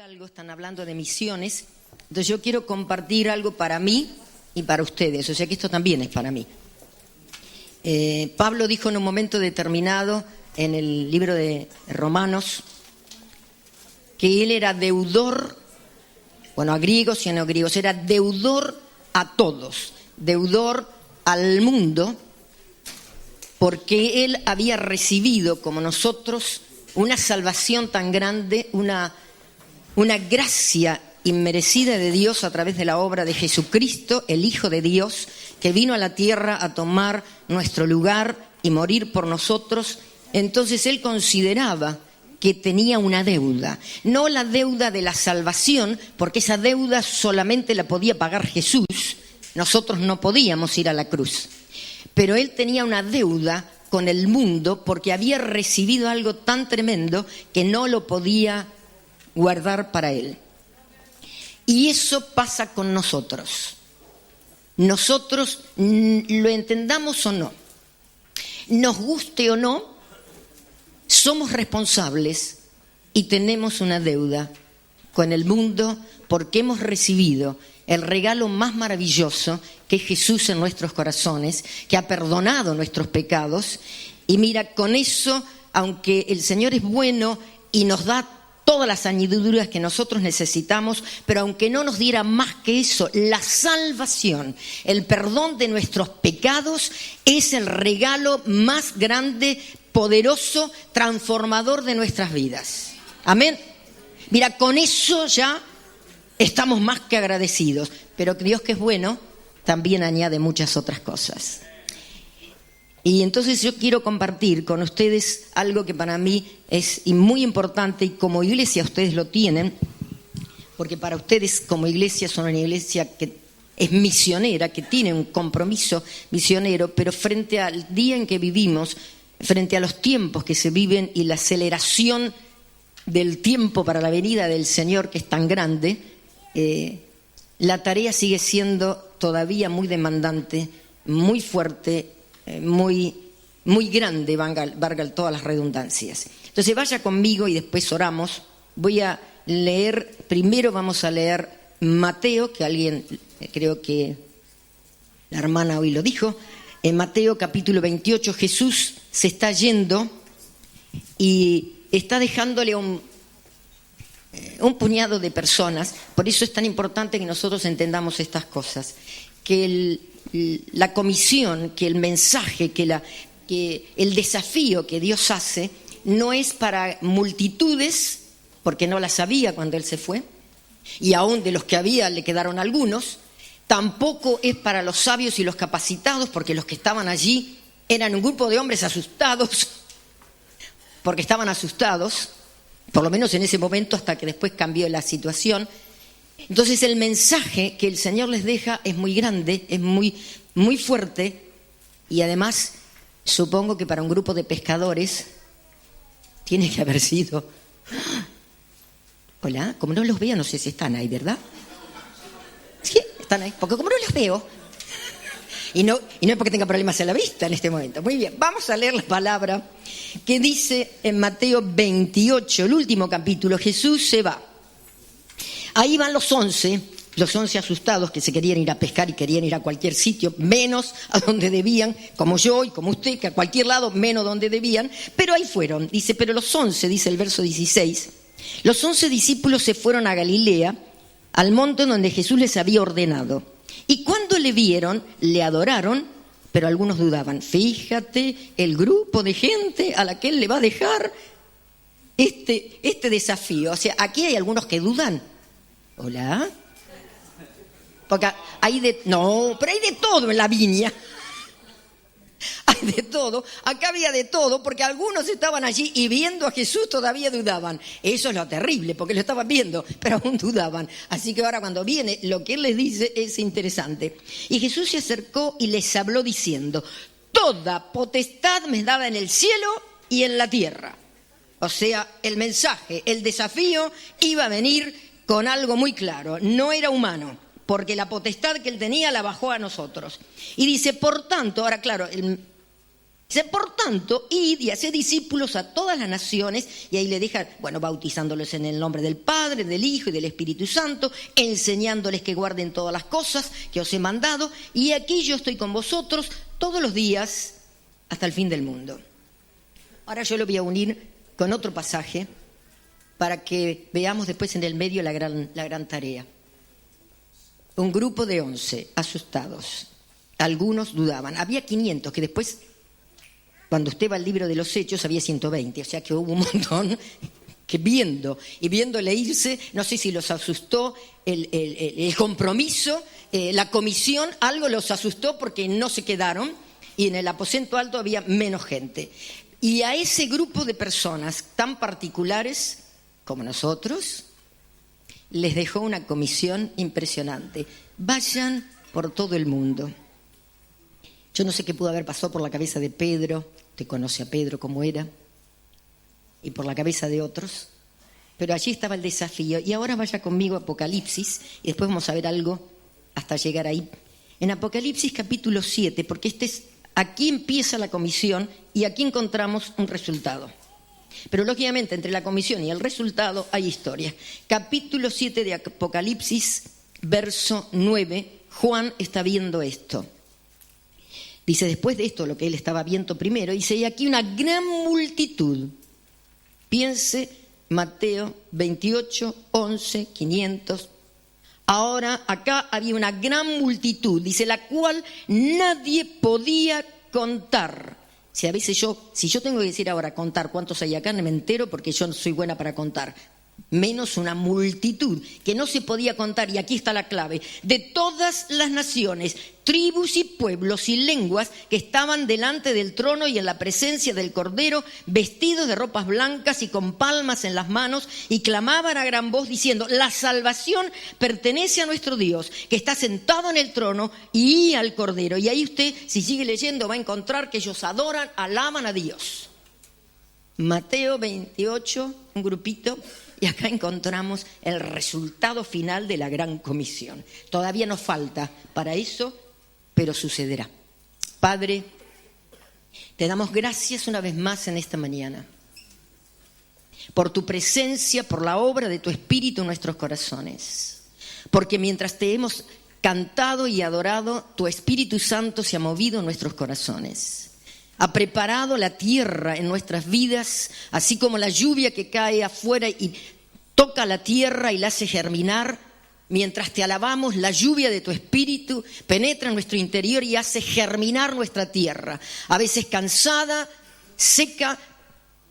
Algo, están hablando de misiones, entonces yo quiero compartir algo para mí y para ustedes, o sea que esto también es para mí. Pablo dijo en un momento determinado en el libro de Romanos que él era deudor, bueno, a griegos y a no griegos, era deudor a todos, deudor al mundo, porque él había recibido como nosotros una salvación tan grande, una gracia inmerecida de Dios a través de la obra de Jesucristo, el Hijo de Dios, que vino a la tierra a tomar nuestro lugar y morir por nosotros. Entonces él consideraba que tenía una deuda, no la deuda de la salvación, porque esa deuda solamente la podía pagar Jesús, nosotros no podíamos ir a la cruz, pero él tenía una deuda con el mundo porque había recibido algo tan tremendo que no lo podía guardar para él. Y eso pasa con nosotros. Nosotros, lo entendamos o no, nos guste o no, somos responsables y tenemos una deuda con el mundo porque hemos recibido el regalo más maravilloso que es Jesús en nuestros corazones, que ha perdonado nuestros pecados. Y mira, con eso, aunque el Señor es bueno y nos da todas las añadiduras que nosotros necesitamos, pero aunque no nos diera más que eso, la salvación, el perdón de nuestros pecados es el regalo más grande, poderoso, transformador de nuestras vidas. Amén. Mira, con eso ya estamos más que agradecidos, pero Dios, que es bueno, también añade muchas otras cosas. Y entonces yo quiero compartir con ustedes algo que para mí es muy importante y como iglesia ustedes lo tienen, porque para ustedes como iglesia son una iglesia que es misionera, que tiene un compromiso misionero, pero frente al día en que vivimos, frente a los tiempos que se viven y la aceleración del tiempo para la venida del Señor, que es tan grande, la tarea sigue siendo todavía muy demandante, muy fuerte, muy grande, valga todas las redundancias. Entonces vaya conmigo y después oramos. Voy a leer, primero vamos a leer Mateo, que alguien, creo que la hermana hoy lo dijo, en Mateo capítulo 28, Jesús se está yendo y está dejándole un puñado de personas. Por eso es tan importante que nosotros entendamos estas cosas, que la comisión, que el mensaje, que el desafío que Dios hace no es para multitudes, porque no las había cuando Él se fue, y aún de los que había le quedaron algunos. Tampoco es para los sabios y los capacitados, porque los que estaban allí eran un grupo de hombres asustados, porque estaban asustados, por lo menos en ese momento, hasta que después cambió la situación. Entonces el mensaje que el Señor les deja es muy grande, es muy fuerte, y además supongo que para un grupo de pescadores tiene que haber sido... Hola, como no los veo, no sé si están ahí, ¿verdad? Sí, están ahí, porque como no los veo, y no es porque tenga problemas en la vista en este momento. Muy bien, vamos a leer la palabra que dice en Mateo 28, el último capítulo. Jesús se va. Ahí van los 11 asustados que se querían ir a pescar y querían ir a cualquier sitio, menos a donde debían, como yo y como usted, que a cualquier lado, menos donde debían, pero ahí fueron. Dice, pero los 11, dice el verso 16, los 11 discípulos se fueron a Galilea, al monte donde Jesús les había ordenado. Y cuando le vieron, le adoraron, pero algunos dudaban. Fíjate el grupo de gente a la que él le va a dejar este desafío. O sea, aquí hay algunos que dudan. ¿Hola? Porque pero hay de todo en la viña. Hay de todo. Acá había de todo, porque algunos estaban allí y viendo a Jesús todavía dudaban. Eso es lo terrible, porque lo estaban viendo, pero aún dudaban. Así que ahora cuando viene, lo que él les dice es interesante. Y Jesús se acercó y les habló diciendo: toda potestad me es dada en el cielo y en la tierra. O sea, el mensaje, el desafío iba a venir con algo muy claro, no era humano, porque la potestad que él tenía la bajó a nosotros. Y dice, por tanto, ahora claro, Dice, por tanto, id y haced discípulos a todas las naciones, y ahí le deja, bautizándolos en el nombre del Padre, del Hijo y del Espíritu Santo, enseñándoles que guarden todas las cosas que os he mandado, y aquí yo estoy con vosotros todos los días hasta el fin del mundo. Ahora yo lo voy a unir con otro pasaje para que veamos después en el medio la gran tarea. Un grupo de 11, asustados. Algunos dudaban. Había 500 que después, cuando usted va al libro de los Hechos, había 120. O sea que hubo un montón que viéndole irse, no sé si los asustó el compromiso, la comisión, algo los asustó porque no se quedaron y en el aposento alto había menos gente. Y a ese grupo de personas tan particulares como nosotros, les dejó una comisión impresionante. Vayan por todo el mundo. Yo no sé qué pudo haber pasado por la cabeza de Pedro, usted conoce a Pedro cómo era, y por la cabeza de otros, pero allí estaba el desafío. Y ahora vaya conmigo a Apocalipsis, y después vamos a ver algo hasta llegar ahí. En Apocalipsis capítulo 7, porque aquí empieza la comisión y aquí encontramos un resultado. Pero lógicamente entre la comisión y el resultado hay historia. Capítulo 7 de Apocalipsis, verso 9, Juan está viendo esto. Dice, después de esto, lo que él estaba viendo primero, dice, y aquí una gran multitud. Piense, Mateo 28, 11, 500. Ahora, acá había una gran multitud, dice, la cual nadie podía contar. Si a veces si yo tengo que decir ahora contar cuántos hay acá, no me entero porque yo no soy buena para contar. Menos una multitud que no se podía contar, y aquí está la clave, de todas las naciones, tribus y pueblos y lenguas que estaban delante del trono y en la presencia del Cordero, vestidos de ropas blancas y con palmas en las manos, y clamaban a gran voz diciendo, la salvación pertenece a nuestro Dios, que está sentado en el trono y al Cordero. Y ahí usted, si sigue leyendo, va a encontrar que ellos adoran, alaban a Dios. Mateo 28, un grupito. Y acá encontramos el resultado final de la gran comisión. Todavía nos falta para eso, pero sucederá. Padre, te damos gracias una vez más en esta mañana por tu presencia, por la obra de tu Espíritu en nuestros corazones. Porque mientras te hemos cantado y adorado, tu Espíritu Santo se ha movido en nuestros corazones. Ha preparado la tierra en nuestras vidas, así como la lluvia que cae afuera y toca la tierra y la hace germinar. Mientras te alabamos, la lluvia de tu Espíritu penetra en nuestro interior y hace germinar nuestra tierra. A veces cansada, seca,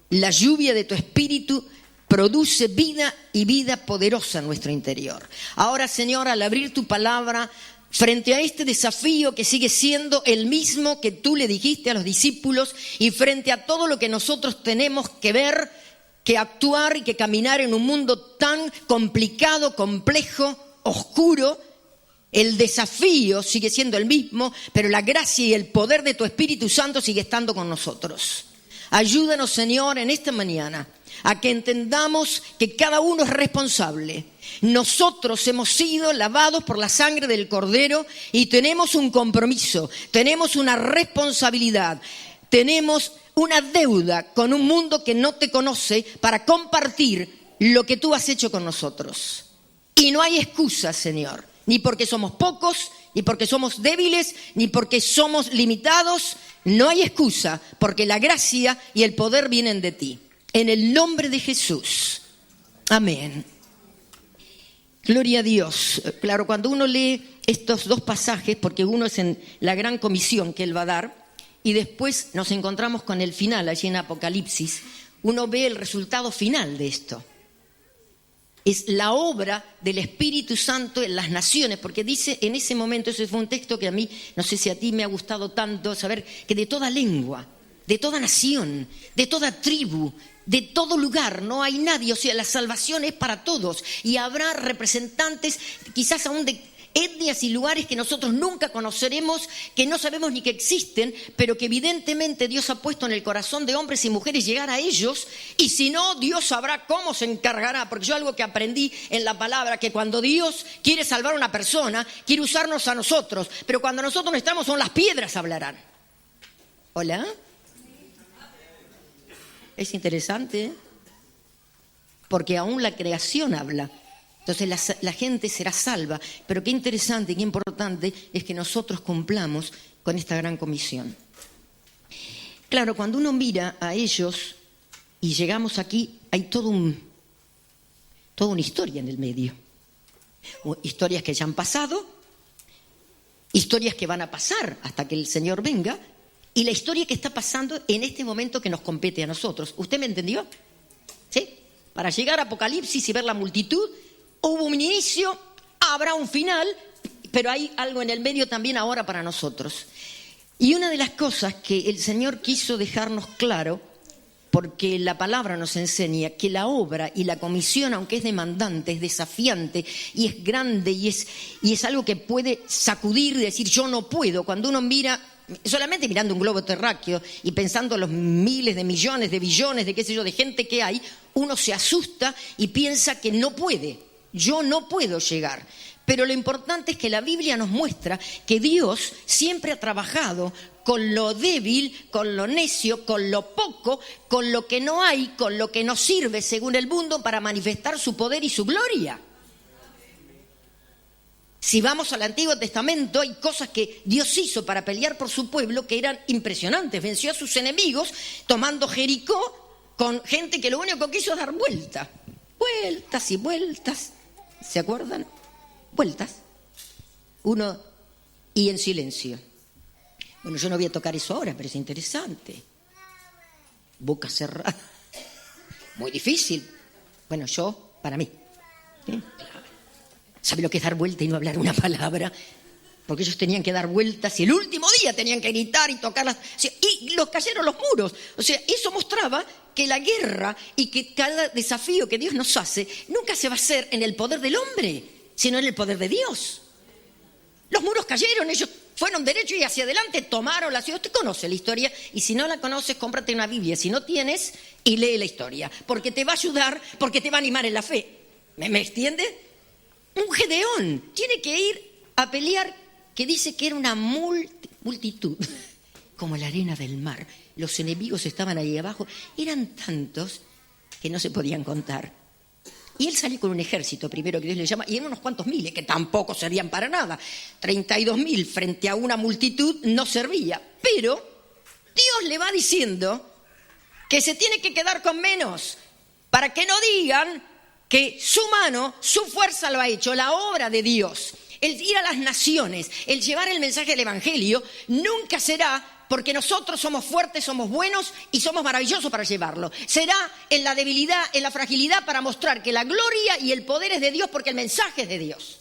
la lluvia de tu Espíritu produce vida y vida poderosa en nuestro interior. Ahora, Señor, al abrir tu palabra, frente a este desafío que sigue siendo el mismo que tú le dijiste a los discípulos y frente a todo lo que nosotros tenemos que ver, que actuar y que caminar en un mundo tan complicado, complejo, oscuro, el desafío sigue siendo el mismo, pero la gracia y el poder de tu Espíritu Santo sigue estando con nosotros. Ayúdanos, Señor, en esta mañana a que entendamos que cada uno es responsable. Nosotros hemos sido lavados por la sangre del Cordero y tenemos un compromiso, tenemos una responsabilidad, tenemos una deuda con un mundo que no te conoce para compartir lo que tú has hecho con nosotros. Y no hay excusa, Señor, ni porque somos pocos, ni porque somos débiles, ni porque somos limitados. No hay excusa, porque la gracia y el poder vienen de ti. En el nombre de Jesús. Amén. Gloria a Dios. Claro, cuando uno lee estos dos pasajes, porque uno es en la gran comisión que Él va a dar, y después nos encontramos con el final allí en Apocalipsis, uno ve el resultado final de esto. Es la obra del Espíritu Santo en las naciones, porque dice en ese momento, ese fue un texto que a mí, no sé si a ti me ha gustado tanto, saber que de toda lengua, de toda nación, de toda tribu, de todo lugar, no hay nadie, o sea, la salvación es para todos, y habrá representantes quizás aún de etnias y lugares que nosotros nunca conoceremos, que no sabemos ni que existen, pero que evidentemente Dios ha puesto en el corazón de hombres y mujeres llegar a ellos, y si no, Dios sabrá cómo se encargará, porque yo algo que aprendí en la palabra, que cuando Dios quiere salvar a una persona, quiere usarnos a nosotros, pero cuando nosotros no estamos, son las piedras hablarán. ¿Hola? Es interesante, ¿eh? Porque aún la creación habla. Entonces la gente será salva. Pero qué interesante y qué importante es que nosotros cumplamos con esta gran comisión. Claro, cuando uno mira a ellos y llegamos aquí, hay toda una historia en el medio. Historias que ya han pasado, historias que van a pasar hasta que el Señor venga, y la historia que está pasando en este momento que nos compete a nosotros. ¿Usted me entendió? ¿Sí? Para llegar a Apocalipsis y ver la multitud, hubo un inicio, habrá un final, pero hay algo en el medio también ahora para nosotros. Y una de las cosas que el Señor quiso dejarnos claro, porque la palabra nos enseña que la obra y la comisión, aunque es demandante, es desafiante y es grande y es algo que puede sacudir y decir yo no puedo. Cuando uno mira, solamente mirando un globo terráqueo y pensando en los miles de millones, de billones, de qué sé yo, de gente que hay, uno se asusta y piensa que no puede. Yo no puedo llegar. Pero lo importante es que la Biblia nos muestra que Dios siempre ha trabajado con lo débil, con lo necio, con lo poco, con lo que no hay, con lo que no sirve según el mundo para manifestar su poder y su gloria. Si vamos al Antiguo Testamento, hay cosas que Dios hizo para pelear por su pueblo que eran impresionantes. Venció a sus enemigos tomando Jericó con gente que lo único que hizo es dar vueltas. Vueltas y vueltas. ¿Se acuerdan? Vueltas. Uno y en silencio. Bueno, yo no voy a tocar eso ahora, pero es interesante. Boca cerrada. Muy difícil. Bueno, para mí. ¿Sí? ¿Sabe lo que es dar vuelta y no hablar una palabra? Porque ellos tenían que dar vueltas y el último día tenían que gritar y tocar las... O sea, y los cayeron los muros. O sea, eso mostraba que la guerra y que cada desafío que Dios nos hace nunca se va a hacer en el poder del hombre, sino en el poder de Dios. Los muros cayeron, ellos fueron derechos y hacia adelante, tomaron la ciudad. Usted conoce la historia y si no la conoces, cómprate una Biblia. Si no tienes, y lee la historia. Porque te va a ayudar, porque te va a animar en la fe. ¿Me entiende? Un Gedeón tiene que ir a pelear, que dice que era una multitud, como la arena del mar. Los enemigos estaban ahí abajo, eran tantos que no se podían contar. Y él salió con un ejército, primero que Dios le llama, y eran unos cuantos miles, que tampoco servían para nada. 32.000 frente a una multitud no servía. Pero Dios le va diciendo que se tiene que quedar con menos, para que no digan que su mano, su fuerza lo ha hecho, la obra de Dios. El ir a las naciones, el llevar el mensaje del Evangelio, nunca será porque nosotros somos fuertes, somos buenos y somos maravillosos para llevarlo. Será en la debilidad, en la fragilidad para mostrar que la gloria y el poder es de Dios porque el mensaje es de Dios.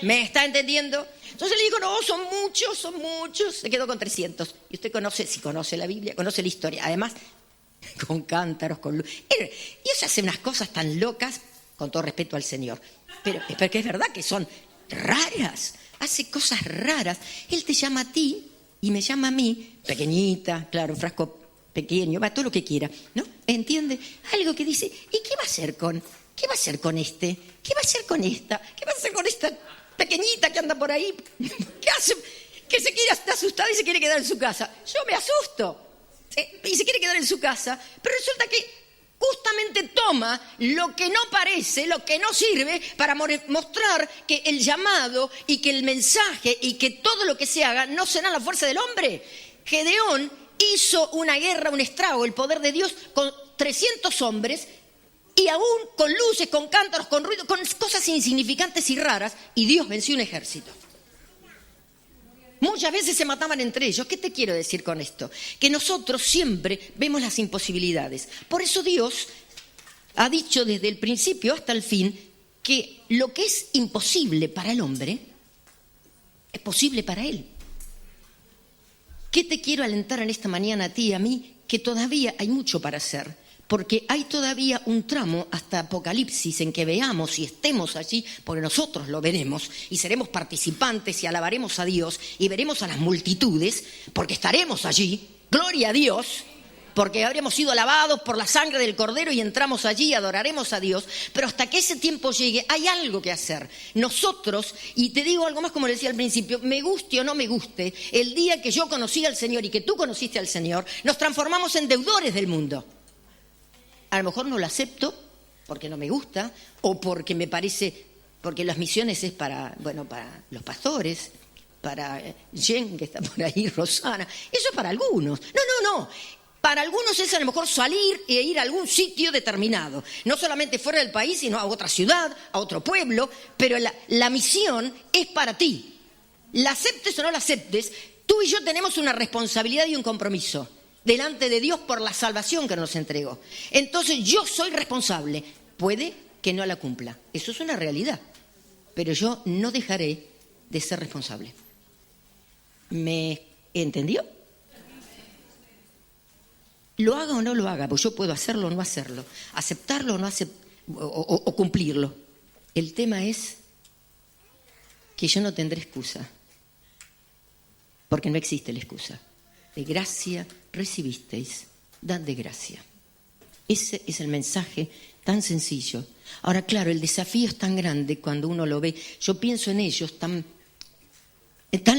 ¿Me está entendiendo? Entonces le digo, no, son muchos. Se quedó con 300. Y usted si conoce la Biblia, conoce la historia. Además, con cántaros, con luz. Y ellos hacen unas cosas tan locas, con todo respeto al Señor. Pero porque es verdad que son raras. Hace cosas raras. Él te llama a ti y me llama a mí, pequeñita, claro, un frasco pequeño, va todo lo que quiera, ¿no? ¿Entiende? Algo que dice, ¿y qué va a hacer con este? ¿Qué va a hacer con esta? ¿Qué va a hacer con esta pequeñita que anda por ahí? ¿Qué hace? Que se quiere, está asustada y se quiere quedar en su casa. Yo me asusto. ¿Sí? Y se quiere quedar en su casa, pero resulta que justamente toma lo que no parece, lo que no sirve, para mostrar que el llamado y que el mensaje y que todo lo que se haga no será la fuerza del hombre. Gedeón hizo una guerra, un estrago, el poder de Dios con 300 hombres y aún con luces, con cántaros, con ruido, con cosas insignificantes y raras, y Dios venció un ejército. Muchas veces se mataban entre ellos. ¿Qué te quiero decir con esto? Que nosotros siempre vemos las imposibilidades. Por eso Dios ha dicho desde el principio hasta el fin que lo que es imposible para el hombre es posible para él. ¿Qué te quiero alentar en esta mañana a ti y a mí? Que todavía hay mucho para hacer. Porque hay todavía un tramo hasta Apocalipsis en que veamos y estemos allí, porque nosotros lo veremos y seremos participantes y alabaremos a Dios y veremos a las multitudes, porque estaremos allí, gloria a Dios, porque habremos sido lavados por la sangre del Cordero y entramos allí y adoraremos a Dios. Pero hasta que ese tiempo llegue hay algo que hacer. Nosotros, y te digo algo más como le decía al principio, me guste o no me guste, el día que yo conocí al Señor y que tú conociste al Señor, nos transformamos en deudores del mundo. A lo mejor no lo acepto porque no me gusta o porque me parece, porque las misiones es para los pastores, para Jen, que está por ahí, Rosana. Eso es para algunos. No. Para algunos es a lo mejor salir e ir a algún sitio determinado. No solamente fuera del país, sino a otra ciudad, a otro pueblo. Pero la misión es para ti. La aceptes o no la aceptes, tú y yo tenemos una responsabilidad y un compromiso delante de Dios por la salvación que nos entregó. Entonces yo soy responsable. Puede que no la cumpla. Eso es una realidad. Pero yo no dejaré de ser responsable. ¿Me entendió? Lo haga o no lo haga, pues yo puedo hacerlo o no hacerlo, aceptarlo o no o cumplirlo. El tema es que yo no tendré excusa, porque no existe la excusa. De gracia recibisteis, dad de gracia. Ese es el mensaje tan sencillo. Ahora, claro, el desafío es tan grande cuando uno lo ve. Yo pienso en ellos tan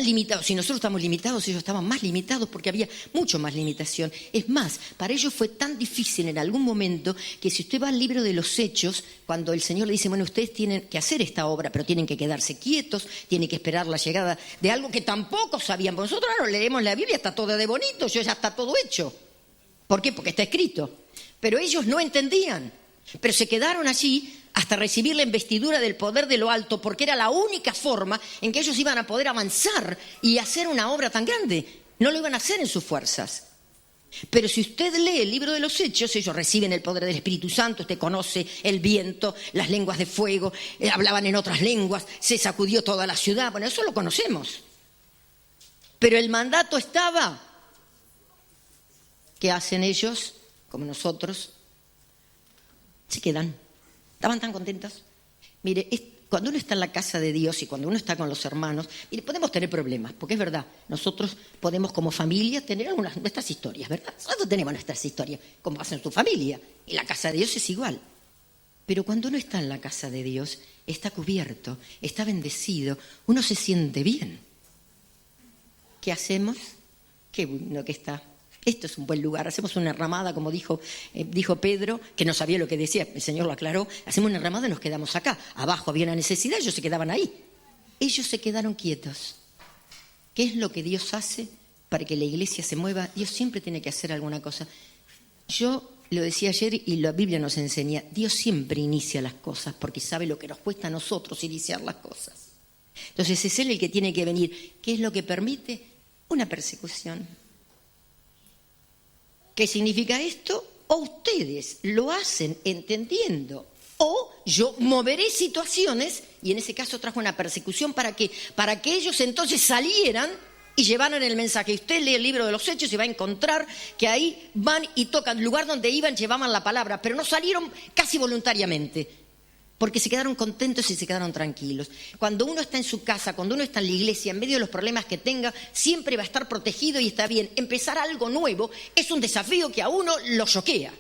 limitados. Si nosotros estamos limitados, ellos estaban más limitados porque había mucho más limitación. Es más, para ellos fue tan difícil en algún momento que si usted va al libro de los Hechos, cuando el Señor le dice, bueno, ustedes tienen que hacer esta obra, pero tienen que quedarse quietos, tienen que esperar la llegada de algo que tampoco sabían. Nosotros ahora leemos la Biblia, está todo de bonito, ya está todo hecho. ¿Por qué? Porque está escrito. Pero ellos no entendían. Pero se quedaron allí hasta recibir la investidura del poder de lo alto, porque era la única forma en que ellos iban a poder avanzar y hacer una obra tan grande. No lo iban a hacer en sus fuerzas. Pero si usted lee el libro de los Hechos, ellos reciben el poder del Espíritu Santo, usted conoce el viento, las lenguas de fuego, hablaban en otras lenguas, se sacudió toda la ciudad. Bueno, eso lo conocemos. Pero el mandato estaba. ¿Qué hacen ellos, como nosotros? Se quedan. Estaban tan contentos. Mire, cuando uno está en la casa de Dios y cuando uno está con los hermanos, mire, podemos tener problemas, porque es verdad, nosotros podemos como familia tener nuestras historias, ¿verdad? Nosotros tenemos nuestras historias, como pasa en tu familia, y la casa de Dios es igual. Pero cuando uno está en la casa de Dios, está cubierto, está bendecido, uno se siente bien. ¿Qué hacemos? Qué bueno que está. Esto es un buen lugar, hacemos una ramada, como dijo Pedro, que no sabía lo que decía, el Señor lo aclaró, hacemos una ramada y nos quedamos acá. Abajo había una necesidad, ellos se quedaban ahí. Ellos se quedaron quietos. ¿Qué es lo que Dios hace para que la iglesia se mueva? Dios siempre tiene que hacer alguna cosa. Yo lo decía ayer y la Biblia nos enseña, Dios siempre inicia las cosas porque sabe lo que nos cuesta a nosotros iniciar las cosas. Entonces es Él el que tiene que venir. ¿Qué es lo que permite? Una persecución. ¿Qué significa esto? O ustedes lo hacen entendiendo, o yo moveré situaciones, y en ese caso trajo una persecución para que ellos entonces salieran y llevaran el mensaje. Usted lee el libro de los Hechos y va a encontrar que ahí van y tocan, el lugar donde iban llevaban la palabra, pero no salieron casi voluntariamente. Porque se quedaron contentos y se quedaron tranquilos. Cuando uno está en su casa, cuando uno está en la iglesia, en medio de los problemas que tenga, siempre va a estar protegido y está bien. Empezar algo nuevo es un desafío que a uno lo choquea.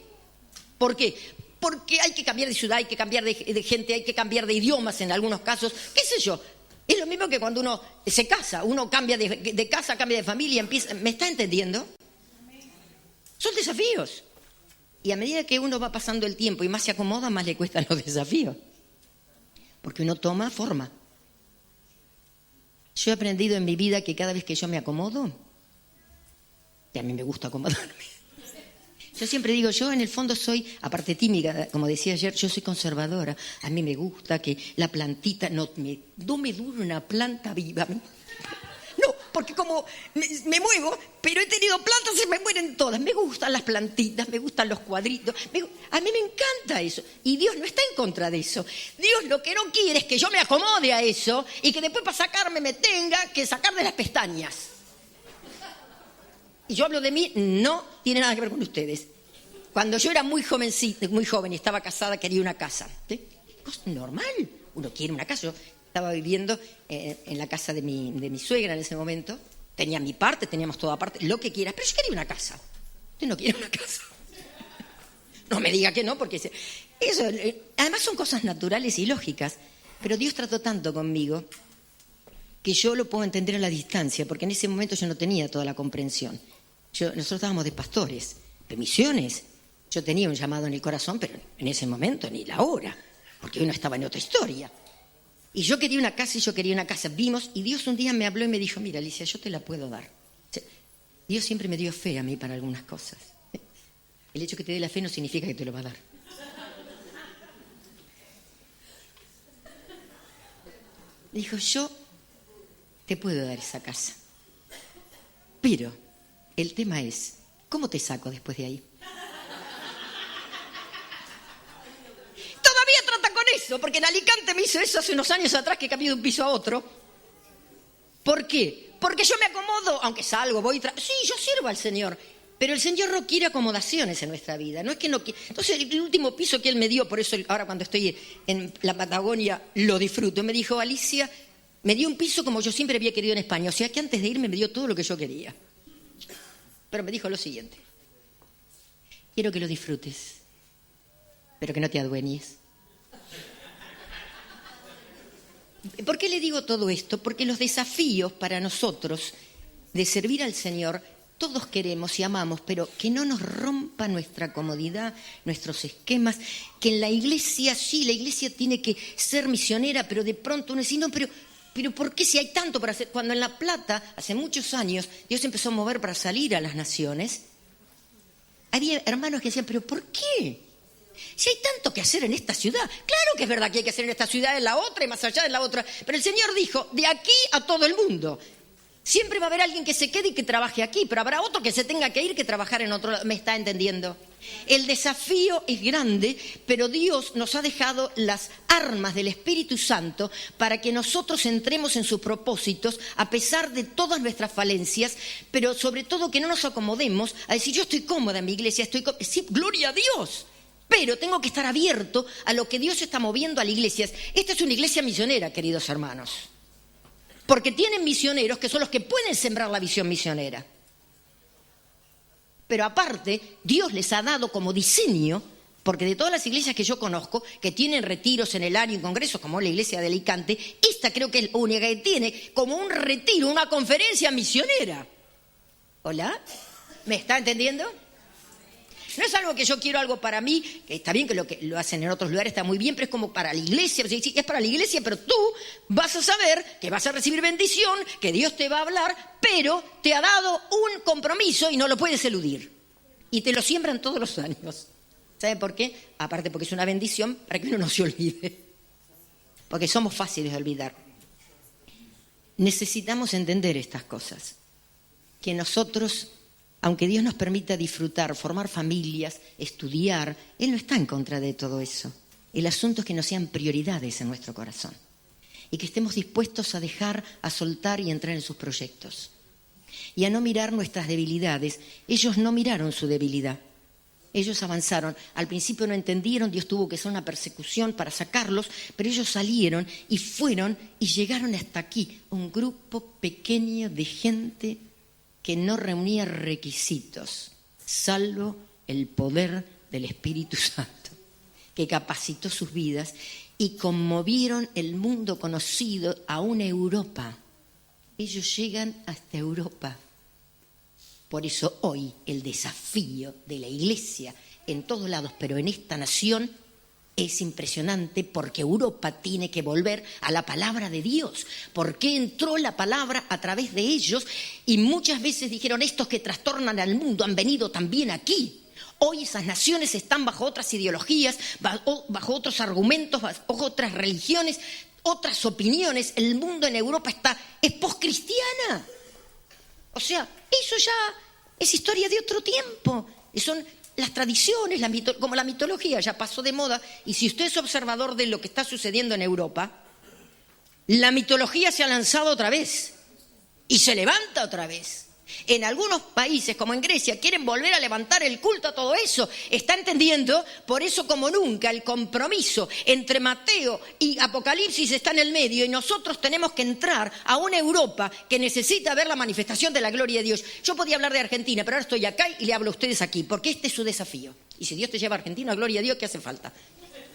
¿Por qué? Porque hay que cambiar de ciudad, hay que cambiar de gente, hay que cambiar de idiomas en algunos casos. ¿Qué sé yo? Es lo mismo que cuando uno se casa, uno cambia de casa, cambia de familia, empieza. ¿Me está entendiendo? Son desafíos. Y a medida que uno va pasando el tiempo y más se acomoda, más le cuestan los desafíos. Porque uno toma forma. Yo he aprendido en mi vida que cada vez que yo me acomodo, y a mí me gusta acomodarme. Yo siempre digo, yo en el fondo soy, aparte tímida, como decía ayer, yo soy conservadora. A mí me gusta que la plantita, no me dure una planta viva. No, porque como me muevo, pero he tenido plantas y se me mueren todas. Me gustan las plantitas, me gustan los cuadritos. A mí me encanta eso. Y Dios no está en contra de eso. Dios lo que no quiere es que yo me acomode a eso y que después para sacarme me tenga que sacar de las pestañas. Y yo hablo de mí, no tiene nada que ver con ustedes. Cuando yo era muy joven y estaba casada, quería una casa. ¿Sí? Cosa normal, uno quiere una casa. Yo estaba viviendo en la casa de mi suegra en ese momento. Tenía mi parte, teníamos toda parte, lo que quieras, pero yo quería una casa. Usted no quiere una casa. No me diga que no, porque eso, además son cosas naturales y lógicas. Pero Dios trató tanto conmigo que yo lo puedo entender a la distancia, porque en ese momento yo no tenía toda la comprensión. Nosotros estábamos de pastores, de misiones, Yo tenía un llamado en el corazón, pero en ese momento ni la hora, porque uno estaba en otra historia. Y yo quería una casa y yo quería una casa. Vimos y Dios un día me habló y me dijo, mira, Alicia, yo te la puedo dar. O sea, Dios siempre me dio fe a mí para algunas cosas. El hecho que te dé la fe no significa que te lo va a dar. Dijo, yo te puedo dar esa casa. Pero el tema es, ¿cómo te saco después de ahí? Todavía trata con eso, porque en Alicante me hizo eso hace unos años atrás, que cambié de un piso a otro. ¿Por qué? Porque yo me acomodo, aunque salgo, voy... Sí, yo sirvo al Señor, pero el Señor no quiere acomodaciones en nuestra vida. No es que no quiera. Entonces, el último piso que Él me dio, por eso ahora cuando estoy en la Patagonia lo disfruto, me dijo, Alicia, me dio un piso como yo siempre había querido en España. O sea que antes de irme me dio todo lo que yo quería. Pero me dijo lo siguiente, quiero que lo disfrutes, pero que no te adueñes. ¿Por qué le digo todo esto? Porque los desafíos para nosotros de servir al Señor, todos queremos y amamos, pero que no nos rompa nuestra comodidad, nuestros esquemas, que en la iglesia, sí, la iglesia tiene que ser misionera, pero de pronto uno dice, no, pero ¿por qué si hay tanto para hacer? Cuando en La Plata, hace muchos años, Dios empezó a mover para salir a las naciones, había hermanos que decían, ¿pero por qué? Si hay tanto que hacer en esta ciudad. Claro que es verdad que hay que hacer en esta ciudad, en la otra y más allá de la otra. Pero el Señor dijo, de aquí a todo el mundo. Siempre va a haber alguien que se quede y que trabaje aquí, pero habrá otro que se tenga que ir que trabajar en otro lado. ¿Me está entendiendo? El desafío es grande, pero Dios nos ha dejado las armas del Espíritu Santo para que nosotros entremos en sus propósitos a pesar de todas nuestras falencias, pero sobre todo que no nos acomodemos a decir, yo estoy cómoda en mi iglesia, sí, gloria a Dios. Pero tengo que estar abierto a lo que Dios está moviendo a las iglesias. Esta es una iglesia misionera, queridos hermanos. Porque tienen misioneros que son los que pueden sembrar la visión misionera. Pero aparte, Dios les ha dado como diseño, porque de todas las iglesias que yo conozco, que tienen retiros en el año y congresos, como la iglesia de Alicante, esta creo que es la única que tiene como un retiro, una conferencia misionera. ¿Hola? ¿Me está entendiendo? No es algo que yo quiero algo para mí, que está bien que lo hacen en otros lugares, está muy bien, pero es como para la iglesia. Sí, es para la iglesia, pero tú vas a saber que vas a recibir bendición, que Dios te va a hablar, pero te ha dado un compromiso y no lo puedes eludir. Y te lo siembran todos los años. ¿Sabe por qué? Aparte porque es una bendición para que uno no se olvide. Porque somos fáciles de olvidar. Necesitamos entender estas cosas. Que nosotros... Aunque Dios nos permita disfrutar, formar familias, estudiar, Él no está en contra de todo eso. El asunto es que no sean prioridades en nuestro corazón y que estemos dispuestos a dejar, a soltar y entrar en sus proyectos. Y a no mirar nuestras debilidades. Ellos no miraron su debilidad. Ellos avanzaron. Al principio no entendieron, Dios tuvo que hacer una persecución para sacarlos, pero ellos salieron y fueron y llegaron hasta aquí. Un grupo pequeño de gente que no reunía requisitos, salvo el poder del Espíritu Santo, que capacitó sus vidas y conmovieron el mundo conocido a una Europa. Ellos llegan hasta Europa. Por eso hoy el desafío de la iglesia en todos lados, pero en esta nación, es impresionante porque Europa tiene que volver a la palabra de Dios. Porque entró la palabra a través de ellos y muchas veces dijeron, estos que trastornan al mundo han venido también aquí. Hoy esas naciones están bajo otras ideologías, bajo otros argumentos, bajo otras religiones, otras opiniones. El mundo en Europa es poscristiana. O sea, eso ya es historia de otro tiempo. Son las tradiciones, como la mitología ya pasó de moda, y si usted es observador de lo que está sucediendo en Europa, la mitología se ha lanzado otra vez y se levanta otra vez. En algunos países, como en Grecia, quieren volver a levantar el culto a todo eso. ¿Está entendiendo? Por eso, como nunca, el compromiso entre Mateo y Apocalipsis está en el medio y nosotros tenemos que entrar a una Europa que necesita ver la manifestación de la gloria de Dios. Yo podía hablar de Argentina, pero ahora estoy acá y le hablo a ustedes aquí, porque este es su desafío. Y si Dios te lleva a Argentina, gloria a Dios, ¿qué hace falta?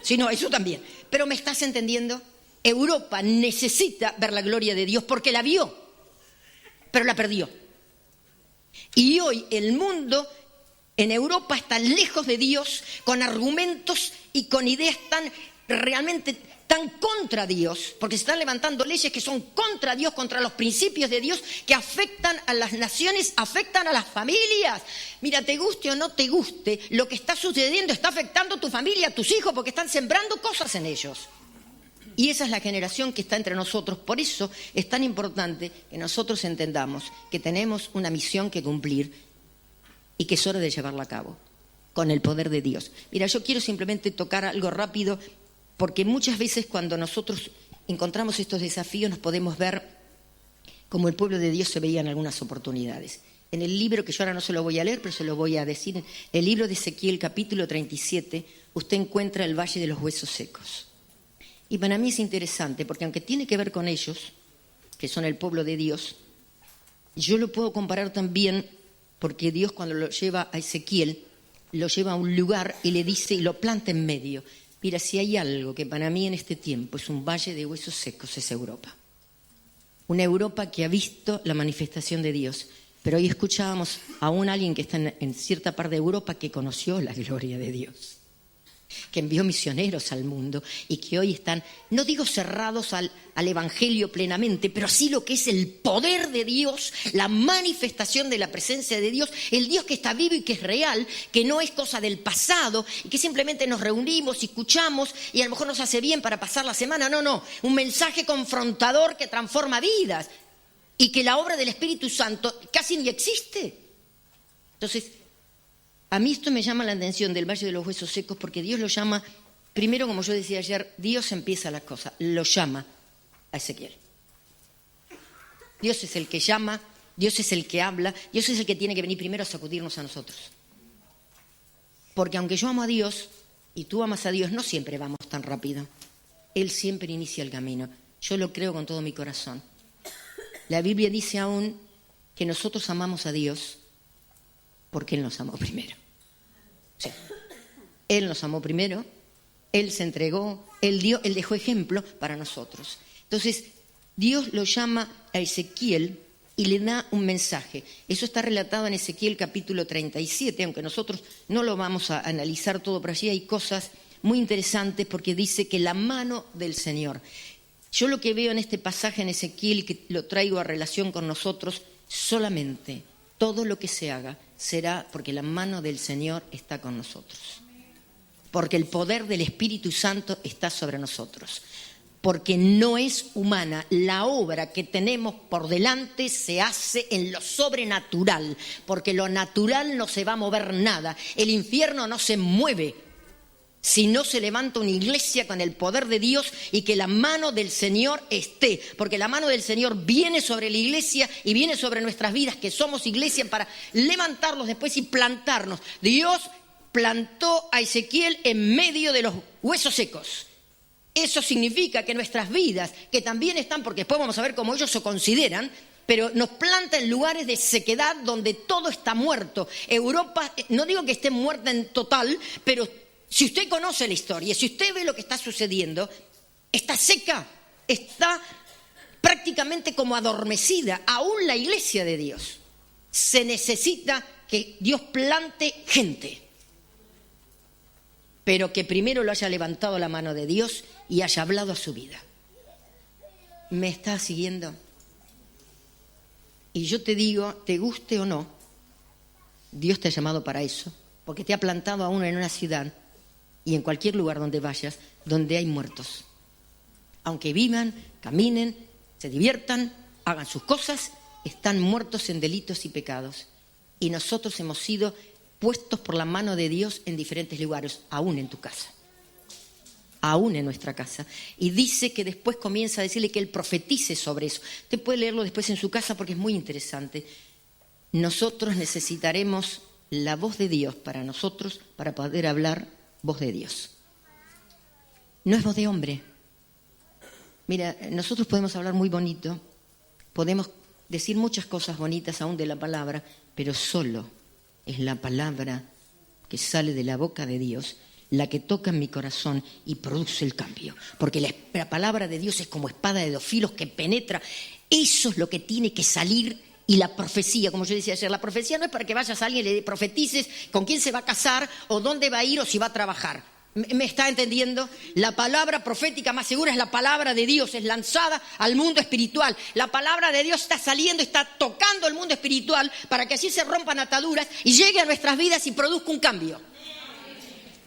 Si no, eso también. Pero ¿me estás entendiendo? Europa necesita ver la gloria de Dios porque la vio, pero la perdió. Y hoy el mundo en Europa están lejos de Dios, con argumentos y con ideas realmente tan contra Dios, porque se están levantando leyes que son contra Dios, contra los principios de Dios, que afectan a las naciones, afectan a las familias. Mira, te guste o no te guste, lo que está sucediendo está afectando a tu familia, a tus hijos, porque están sembrando cosas en ellos. Y esa es la generación que está entre nosotros. Por eso es tan importante que nosotros entendamos que tenemos una misión que cumplir y que es hora de llevarla a cabo con el poder de Dios. Mira, yo quiero simplemente tocar algo rápido, porque muchas veces cuando nosotros encontramos estos desafíos nos podemos ver como el pueblo de Dios se veía en algunas oportunidades. En el libro, que yo ahora no se lo voy a leer, pero se lo voy a decir, el libro de Ezequiel, capítulo 37, usted encuentra el Valle de los Huesos Secos. Y para mí es interesante, porque aunque tiene que ver con ellos, que son el pueblo de Dios, yo lo puedo comparar también, porque Dios cuando lo lleva a Ezequiel, lo lleva a un lugar y le dice, y lo planta en medio. Mira, si hay algo que para mí en este tiempo es un valle de huesos secos, es Europa. Una Europa que ha visto la manifestación de Dios. Pero hoy escuchábamos a alguien que está en cierta parte de Europa que conoció la gloria de Dios, que envió misioneros al mundo y que hoy están, no digo cerrados al evangelio plenamente, pero sí lo que es el poder de Dios, la manifestación de la presencia de Dios, el Dios que está vivo y que es real, que no es cosa del pasado y que simplemente nos reunimos y escuchamos y a lo mejor nos hace bien para pasar la semana. No, un mensaje confrontador que transforma vidas y que la obra del Espíritu Santo casi ni existe. Entonces, a mí esto me llama la atención del Valle de los Huesos Secos, porque Dios lo llama, primero, como yo decía ayer, Dios empieza las cosas, lo llama a Ezequiel. Dios es el que llama, Dios es el que habla, Dios es el que tiene que venir primero a sacudirnos a nosotros. Porque aunque yo amo a Dios y tú amas a Dios, no siempre vamos tan rápido. Él siempre inicia el camino. Yo lo creo con todo mi corazón. La Biblia dice aún que nosotros amamos a Dios porque Él nos amó primero. Sí. Él nos amó primero, Él se entregó, Él dejó ejemplo para nosotros. Entonces, Dios lo llama a Ezequiel y le da un mensaje. Eso está relatado en Ezequiel capítulo 37, aunque nosotros no lo vamos a analizar todo, pero allí hay cosas muy interesantes porque dice que la mano del Señor. Yo lo que veo en este pasaje en Ezequiel y que lo traigo a relación con nosotros, solamente todo lo que se haga será porque la mano del Señor está con nosotros. Porque el poder del Espíritu Santo está sobre nosotros. Porque no es humana. La obra que tenemos por delante se hace en lo sobrenatural. Porque lo natural no se va a mover nada. El infierno no se mueve si no se levanta una iglesia con el poder de Dios y que la mano del Señor esté. Porque la mano del Señor viene sobre la iglesia y viene sobre nuestras vidas, que somos iglesia, para levantarlos después y plantarnos. Dios plantó a Ezequiel en medio de los huesos secos. Eso significa que nuestras vidas, que también están, porque después vamos a ver cómo ellos se consideran, pero nos planta en lugares de sequedad donde todo está muerto. Europa, no digo que esté muerta en total, pero si usted conoce la historia, si usted ve lo que está sucediendo, está seca, está prácticamente como adormecida, aún la iglesia de Dios. Se necesita que Dios plante gente, pero que primero lo haya levantado la mano de Dios y haya hablado a su vida. ¿Me está siguiendo? Y yo te digo, te guste o no, Dios te ha llamado para eso, porque te ha plantado aún en una ciudad y en cualquier lugar donde vayas, donde hay muertos. Aunque vivan, caminen, se diviertan, hagan sus cosas, están muertos en delitos y pecados. Y nosotros hemos sido puestos por la mano de Dios en diferentes lugares, aún en tu casa, aún en nuestra casa. Y dice que después comienza a decirle que Él profetice sobre eso. Usted puede leerlo después en su casa porque es muy interesante. Nosotros necesitaremos la voz de Dios para nosotros, para poder hablar voz de Dios. No es voz de hombre. Mira, nosotros podemos hablar muy bonito, podemos decir muchas cosas bonitas aún de la palabra, pero solo es la palabra que sale de la boca de Dios la que toca en mi corazón y produce el cambio. Porque la palabra de Dios es como espada de dos filos que penetra. Eso es lo que tiene que salir y la profecía, como yo decía ayer, la profecía no es para que vayas a alguien y le profetices con quién se va a casar o dónde va a ir o si va a trabajar. ¿Me está entendiendo? La palabra profética más segura es la palabra de Dios, es lanzada al mundo espiritual. La palabra de Dios está saliendo, está tocando el mundo espiritual para que así se rompan ataduras y llegue a nuestras vidas y produzca un cambio.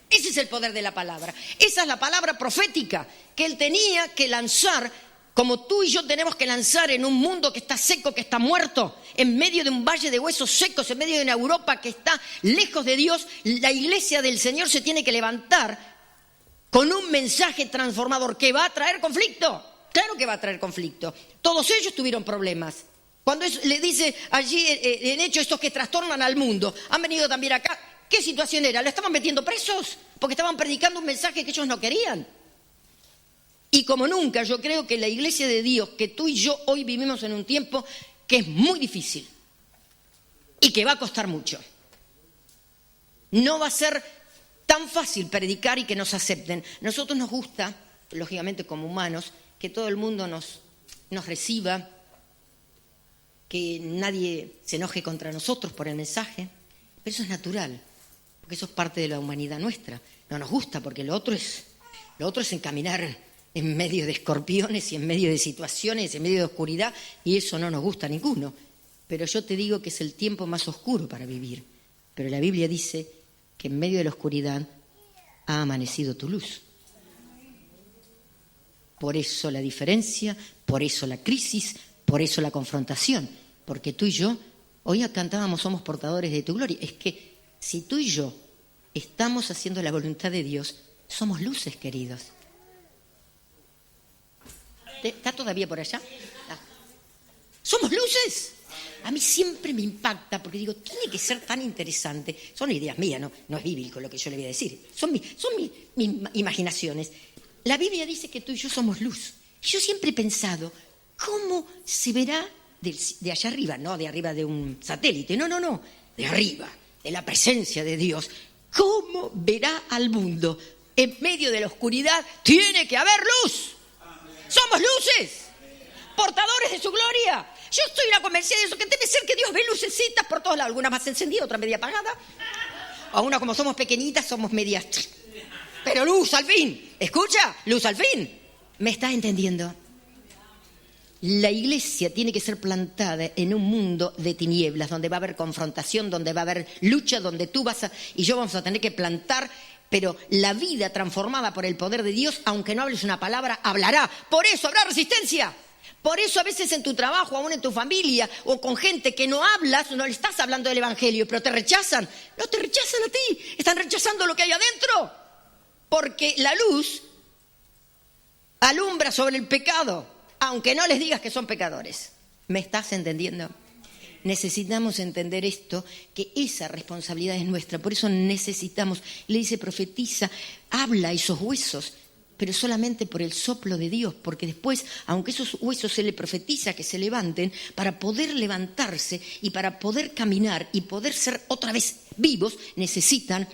Ese es el poder de la palabra. Esa es la palabra profética que Él tenía que lanzar, como tú y yo tenemos que lanzar en un mundo que está seco, que está muerto, en medio de un valle de huesos secos, en medio de una Europa que está lejos de Dios. La iglesia del Señor se tiene que levantar con un mensaje transformador que va a traer conflicto. Claro que va a traer conflicto. Todos ellos tuvieron problemas. Cuando le dice allí en Hechos estos que trastornan al mundo, han venido también acá. ¿Qué situación era? ¿Lo estaban metiendo presos? Porque estaban predicando un mensaje que ellos no querían. Y como nunca, yo creo que la iglesia de Dios, que tú y yo hoy vivimos en un tiempo que es muy difícil y que va a costar mucho. No va a ser tan fácil predicar y que nos acepten. Nosotros nos gusta, lógicamente como humanos, que todo el mundo nos reciba, que nadie se enoje contra nosotros por el mensaje, pero eso es natural, porque eso es parte de la humanidad nuestra. No nos gusta porque lo otro es encaminar en medio de escorpiones y en medio de situaciones, en medio de oscuridad, y eso no nos gusta a ninguno. Pero yo te digo que es el tiempo más oscuro para vivir. Pero la Biblia dice que en medio de la oscuridad ha amanecido tu luz. Por eso la diferencia, por eso la crisis, por eso la confrontación. Porque tú y yo, hoy cantábamos, somos portadores de tu gloria. Es que si tú y yo estamos haciendo la voluntad de Dios, somos luces, queridos. ¿Está todavía por allá? Ah. ¡Somos luces! A mí siempre me impacta porque digo, tiene que ser tan interesante. Son ideas mías, no es bíblico lo que yo le voy a decir. Son mis imaginaciones. La Biblia dice que tú y yo somos luz. Y yo siempre he pensado, ¿cómo se verá de allá arriba? No de arriba de un satélite, no, de arriba, de la presencia de Dios. ¿Cómo verá al mundo? En medio de la oscuridad tiene que haber luz. Somos luces, portadores de su gloria. Yo estoy convencida de eso, que debe ser que Dios ve lucecitas por todos lados, algunas más encendidas, otras media apagada. A una, como somos pequeñitas, somos medias. Pero luz al fin, escucha, luz al fin. ¿Me estás entendiendo? La iglesia tiene que ser plantada en un mundo de tinieblas, donde va a haber confrontación, donde va a haber lucha, donde tú y yo vamos a tener que plantar. Pero la vida transformada por el poder de Dios, aunque no hables una palabra, hablará. Por eso habrá resistencia. Por eso a veces en tu trabajo, aún en tu familia, o con gente que no hablas, no le estás hablando del Evangelio, pero te rechazan. No te rechazan a ti, están rechazando lo que hay adentro. Porque la luz alumbra sobre el pecado, aunque no les digas que son pecadores. ¿Me estás entendiendo? Necesitamos entender esto, que esa responsabilidad es nuestra. Por eso necesitamos, le dice, profetiza, habla a esos huesos, pero solamente por el soplo de Dios, porque después, aunque esos huesos se le profetiza que se levanten, para poder levantarse y para poder caminar y poder ser otra vez vivos, necesitan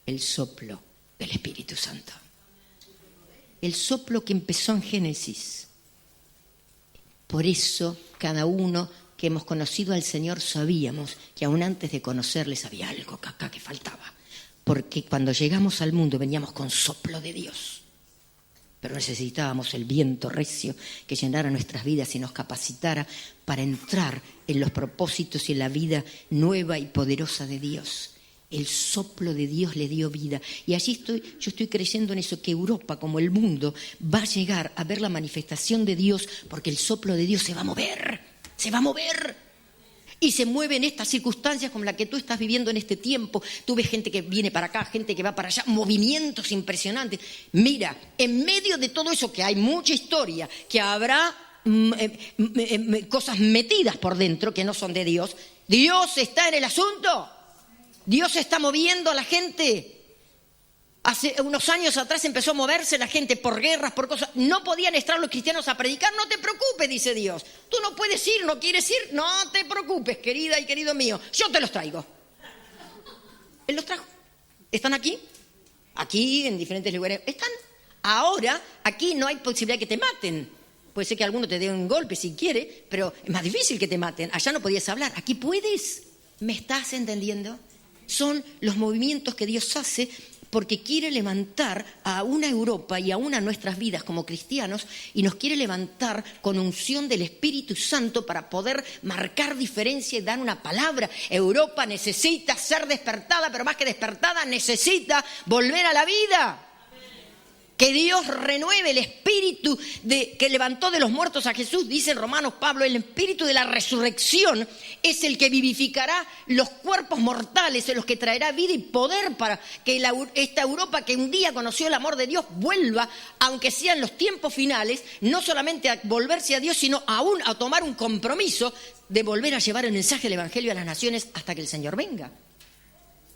el soplo del Espíritu Santo. El soplo que empezó en Génesis. Por eso, cada uno que hemos conocido al Señor sabíamos que aún antes de conocerles había algo acá que faltaba. Porque cuando llegamos al mundo veníamos con soplo de Dios. Pero necesitábamos el viento recio que llenara nuestras vidas y nos capacitara para entrar en los propósitos y en la vida nueva y poderosa de Dios. El soplo de Dios le dio vida. Y allí yo estoy creyendo en eso, que Europa, como el mundo, va a llegar a ver la manifestación de Dios, porque el soplo de Dios se va a mover. Y se mueve en estas circunstancias como la que tú estás viviendo en este tiempo. Tú ves gente que viene para acá, gente que va para allá, movimientos impresionantes. Mira, en medio de todo eso, que hay mucha historia, que habrá cosas metidas por dentro que no son de Dios, Dios está en el asunto. Dios está moviendo a la gente. Hace unos años atrás empezó a moverse la gente por guerras, por cosas. No podían estar los cristianos a predicar. No te preocupes, dice Dios. Tú no puedes ir, no quieres ir. No te preocupes, querida y querido mío. Yo te los traigo. Él los trajo. ¿Están aquí? Aquí, en diferentes lugares. Están. Ahora, aquí no hay posibilidad de que te maten. Puede ser que alguno te dé un golpe si quiere, pero es más difícil que te maten. Allá no podías hablar, aquí puedes. ¿Me estás entendiendo? Son los movimientos que Dios hace porque quiere levantar a una Europa y a una nuestras vidas como cristianos, y nos quiere levantar con unción del Espíritu Santo para poder marcar diferencia y dar una palabra. Europa necesita ser despertada, pero más que despertada necesita volver a la vida. Que Dios renueve el espíritu que levantó de los muertos a Jesús. Dice en Romanos Pablo, el espíritu de la resurrección es el que vivificará los cuerpos mortales, en los que traerá vida y poder para que esta Europa que un día conoció el amor de Dios vuelva, aunque sean los tiempos finales, no solamente a volverse a Dios, sino aún a tomar un compromiso de volver a llevar el mensaje del Evangelio a las naciones hasta que el Señor venga.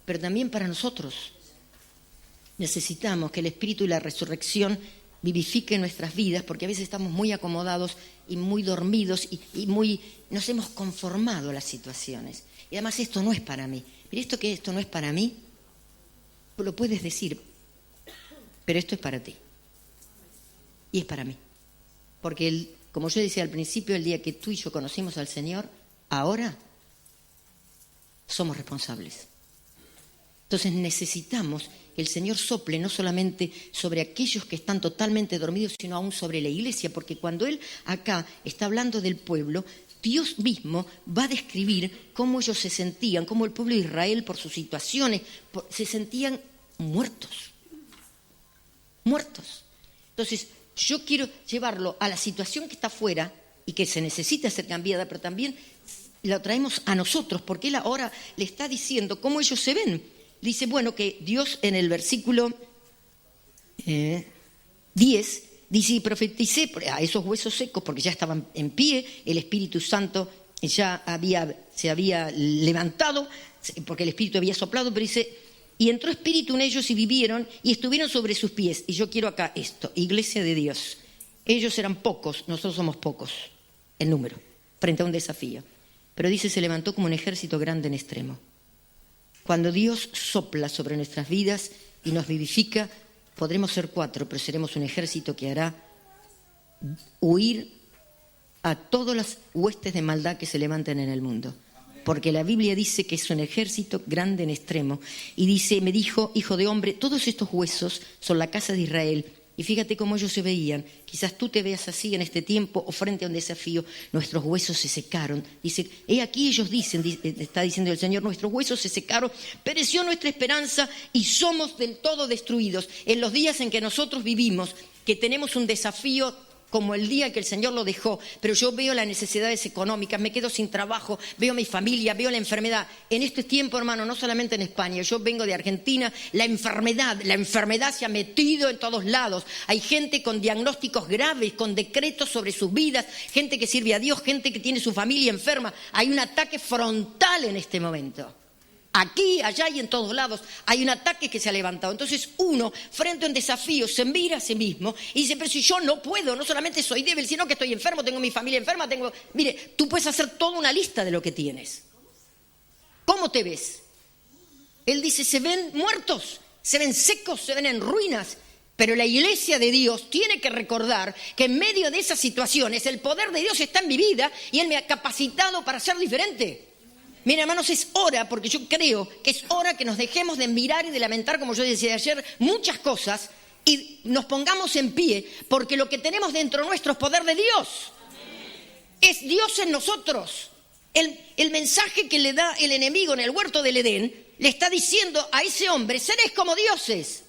Pero también para nosotros. Necesitamos que el Espíritu y la resurrección vivifiquen nuestras vidas, porque a veces estamos muy acomodados y muy dormidos y nos hemos conformado a las situaciones. Y además esto no es para mí. Pero esto no es para mí, lo puedes decir, pero esto es para ti. Y es para mí. Porque como yo decía al principio, el día que tú y yo conocimos al Señor, ahora somos responsables. Entonces necesitamos que el Señor sople no solamente sobre aquellos que están totalmente dormidos, sino aún sobre la iglesia, porque cuando Él acá está hablando del pueblo, Dios mismo va a describir cómo ellos se sentían, cómo el pueblo de Israel por sus situaciones se sentían muertos. Muertos. Entonces yo quiero llevarlo a la situación que está afuera y que se necesita ser cambiada, pero también lo traemos a nosotros, porque Él ahora le está diciendo cómo ellos se ven. Dice, bueno, que Dios en el versículo 10 dice, y profeticé a esos huesos secos, porque ya estaban en pie, el Espíritu Santo ya se había levantado, porque el Espíritu había soplado, pero dice, y entró Espíritu en ellos y vivieron y estuvieron sobre sus pies. Y yo quiero acá esto, Iglesia de Dios. Ellos eran pocos, nosotros somos pocos en número, frente a un desafío. Pero dice, se levantó como un ejército grande en extremo. Cuando Dios sopla sobre nuestras vidas y nos vivifica, podremos ser 4, pero seremos un ejército que hará huir a todas las huestes de maldad que se levanten en el mundo. Porque la Biblia dice que es un ejército grande en extremo. Y dice, me dijo, hijo de hombre, todos estos huesos son la casa de Israel. Y fíjate cómo ellos se veían. Quizás tú te veas así en este tiempo o frente a un desafío. Nuestros huesos se secaron. Dice, aquí ellos dicen, está diciendo el Señor, nuestros huesos se secaron, pereció nuestra esperanza y somos del todo destruidos. En los días en que nosotros vivimos, que tenemos un desafío como el día que el Señor lo dejó, pero yo veo las necesidades económicas, me quedo sin trabajo, veo mi familia, veo la enfermedad. En este tiempo, hermano, no solamente en España, yo vengo de Argentina, la enfermedad se ha metido en todos lados. Hay gente con diagnósticos graves, con decretos sobre sus vidas, gente que sirve a Dios, gente que tiene su familia enferma. Hay un ataque frontal en este momento. Aquí, allá y en todos lados hay un ataque que se ha levantado. Entonces uno, frente a un desafío, se mira a sí mismo y dice, pero si yo no puedo, no solamente soy débil, sino que estoy enfermo, tengo mi familia enferma, Mire, tú puedes hacer toda una lista de lo que tienes. ¿Cómo te ves? Él dice, se ven muertos, se ven secos, se ven en ruinas. Pero la iglesia de Dios tiene que recordar que en medio de esas situaciones el poder de Dios está en mi vida y Él me ha capacitado para ser diferente. Mira, hermanos, es hora, porque yo creo que es hora que nos dejemos de mirar y de lamentar, como yo decía ayer, muchas cosas y nos pongamos en pie, porque lo que tenemos dentro nuestro es poder de Dios. Es Dios en nosotros. El mensaje que le da el enemigo en el huerto del Edén, le está diciendo a ese hombre, seréis como dioses.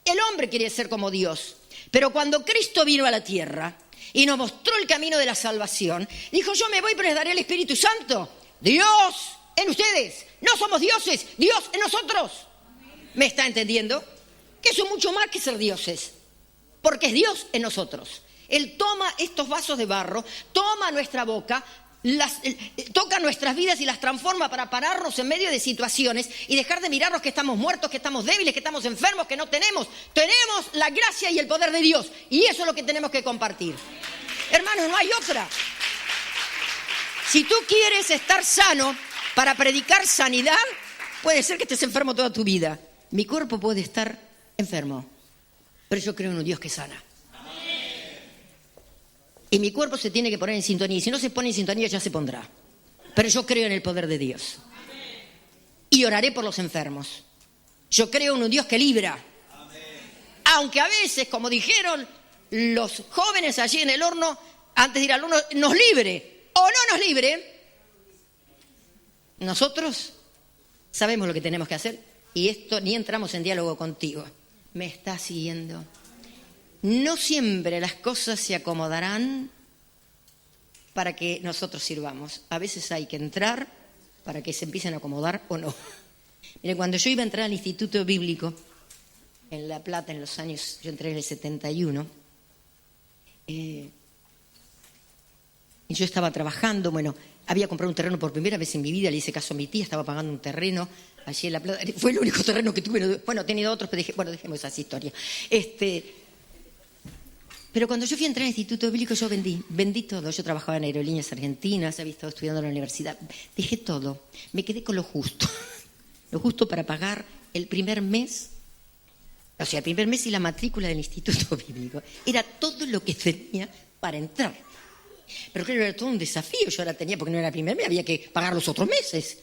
El hombre quería ser como Dios, pero cuando Cristo vino a la tierra y nos mostró el camino de la salvación, dijo, yo me voy, pero les daré el Espíritu Santo. Dios en ustedes, no somos dioses, Dios en nosotros. ¿Me está entendiendo? Que eso es mucho más que ser dioses, porque es Dios en nosotros. Él toma estos vasos de barro, toma nuestra boca, toca nuestras vidas y las transforma para pararnos en medio de situaciones y dejar de mirarnos que estamos muertos, que estamos débiles, que estamos enfermos, que no tenemos. Tenemos la gracia y el poder de Dios y eso es lo que tenemos que compartir. Hermanos, no hay otra. Si tú quieres estar sano para predicar sanidad, puede ser que estés enfermo toda tu vida. Mi cuerpo puede estar enfermo, pero yo creo en un Dios que sana. Y mi cuerpo se tiene que poner en sintonía. Y si no se pone en sintonía, ya se pondrá. Pero yo creo en el poder de Dios. Y oraré por los enfermos. Yo creo en un Dios que libra. Aunque a veces, como dijeron los jóvenes allí en el horno, antes de ir al horno, nos libre o no nos libre, nosotros sabemos lo que tenemos que hacer y esto ni entramos en diálogo contigo. ¿Me estás siguiendo? No siempre las cosas se acomodarán para que nosotros sirvamos. A veces hay que entrar para que se empiecen a acomodar o no. Mire, cuando yo iba a entrar al Instituto Bíblico en La Plata, en los años, yo entré en el 71, y yo estaba trabajando, bueno, había comprado un terreno por primera vez en mi vida, le hice caso a mi tía, estaba pagando un terreno allí en La Plata, fue el único terreno que tuve, bueno, he tenido otros, pero dije, bueno, dejemos esas historias. Pero cuando yo fui a entrar al Instituto Bíblico, yo vendí todo. Yo trabajaba en Aerolíneas Argentinas, había estado estudiando en la universidad, dejé todo, me quedé con lo justo para pagar el primer mes. O sea, el primer mes y la matrícula del Instituto Bíblico. Era todo lo que tenía para entrar. Pero claro, era todo un desafío. Yo ahora tenía, porque no era el primer mes, había que pagar los otros meses.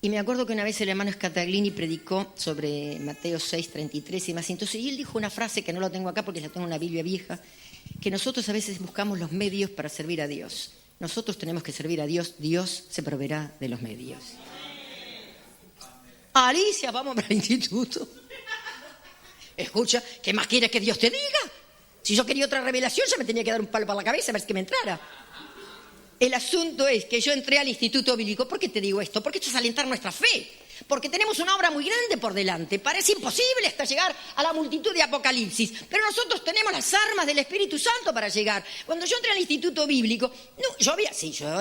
Y me acuerdo que una vez el hermano Scataglini predicó sobre Mateo 6:33 y más. Entonces, y él dijo una frase que no la tengo acá porque la tengo en una Biblia vieja, que nosotros a veces buscamos los medios para servir a Dios. Nosotros tenemos que servir a Dios. Dios se proveerá de los medios. Alicia, vamos para el instituto. Escucha, ¿qué más quieres que Dios te diga? Si yo quería otra revelación, ya me tenía que dar un palo para la cabeza a ver si que me entrara. El asunto es que yo entré al Instituto Bíblico. ¿Por qué te digo esto? Porque esto es alentar nuestra fe. Porque tenemos una obra muy grande por delante. Parece imposible hasta llegar a la multitud de Apocalipsis. Pero nosotros tenemos las armas del Espíritu Santo para llegar. Cuando yo entré al Instituto Bíblico, yo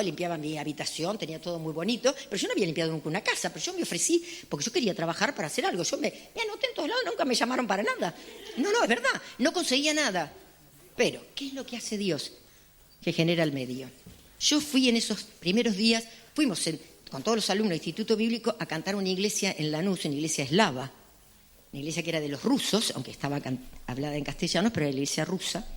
limpiaba mi habitación, tenía todo muy bonito, pero yo no había limpiado nunca una casa. Pero yo me ofrecí, porque yo quería trabajar para hacer algo. Yo me anoté en todos lados, nunca me llamaron para nada. No, es verdad, no conseguía nada. Pero, ¿qué es lo que hace Dios? Que genera el medio. Yo fui en esos primeros días, fuimos con todos los alumnos del Instituto Bíblico a cantar una iglesia en Lanús, una iglesia eslava, una iglesia que era de los rusos, aunque estaba hablada en castellano, pero era la iglesia rusa,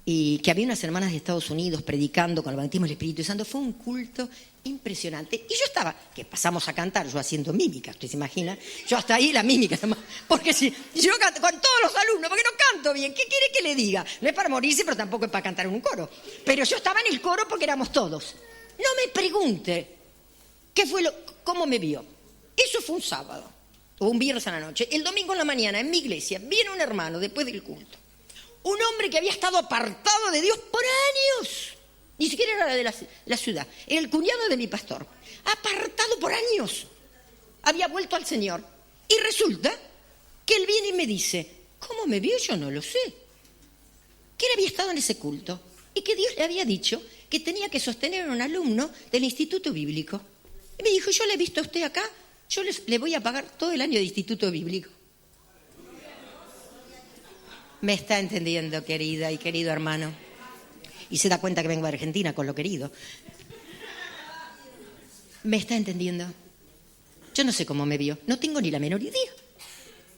y que había unas hermanas de Estados Unidos predicando con el bautismo del Espíritu Santo. Fue un culto impresionante. Y yo estaba, que pasamos a cantar, yo haciendo mímica, ¿usted se imagina? Yo hasta ahí la mímica, porque si yo canto con todos los alumnos, porque no canto bien, ¿qué quiere que le diga? No es para morirse, pero tampoco es para cantar en un coro. Pero yo estaba en el coro porque éramos todos. No me pregunte cómo me vio. Eso fue un sábado, o un viernes a la noche. El domingo en la mañana, en mi iglesia, viene un hermano después del culto. Un hombre que había estado apartado de Dios por años. Ni siquiera era de la ciudad. Era el cuñado de mi pastor. Apartado por años. Había vuelto al Señor. Y resulta que él viene y me dice, ¿cómo me vio? Yo no lo sé. Que él había estado en ese culto. Y que Dios le había dicho que tenía que sostener a un alumno del Instituto Bíblico. Y me dijo, yo le he visto a usted acá. Yo le voy a pagar todo el año de Instituto Bíblico. Me está entendiendo, querida y querido hermano. Y se da cuenta que vengo de Argentina con lo querido. ¿Me está entendiendo? Yo no sé cómo me vio. No tengo ni la menor idea.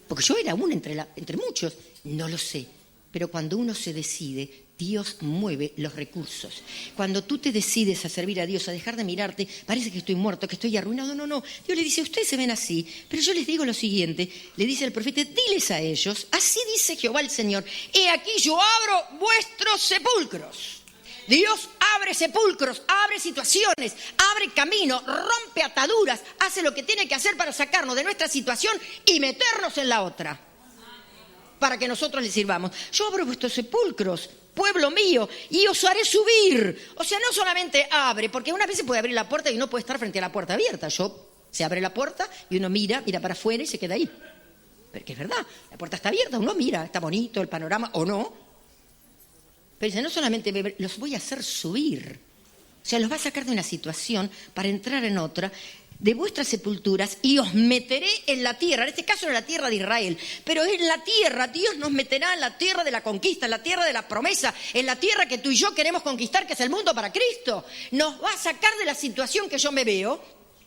Porque yo era uno entre muchos. No lo sé. Pero cuando uno se decide, Dios mueve los recursos. Cuando tú te decides a servir a Dios, a dejar de mirarte, parece que estoy muerto, que estoy arruinado. No. Dios le dice, ustedes se ven así, pero yo les digo lo siguiente, le dice el profeta, diles a ellos, así dice Jehová el Señor, he aquí yo abro vuestros sepulcros. Dios abre sepulcros, abre situaciones, abre camino, rompe ataduras, hace lo que tiene que hacer para sacarnos de nuestra situación y meternos en la otra. Para que nosotros le sirvamos. Yo abro vuestros sepulcros, pueblo mío, y os haré subir. O sea, no solamente abre, porque una vez se puede abrir la puerta y uno puede estar frente a la puerta abierta. Se abre la puerta y uno mira para afuera y se queda ahí. Pero que es verdad, la puerta está abierta, uno mira, está bonito el panorama o no. Pero dice, no solamente los voy a hacer subir. O sea, los va a sacar de una situación para entrar en otra, de vuestras sepulturas, y os meteré en la tierra, en este caso en la tierra de Israel, pero en la tierra, Dios nos meterá en la tierra de la conquista, en la tierra de la promesa, en la tierra que tú y yo queremos conquistar, que es el mundo para Cristo. Nos va a sacar de la situación que yo me veo,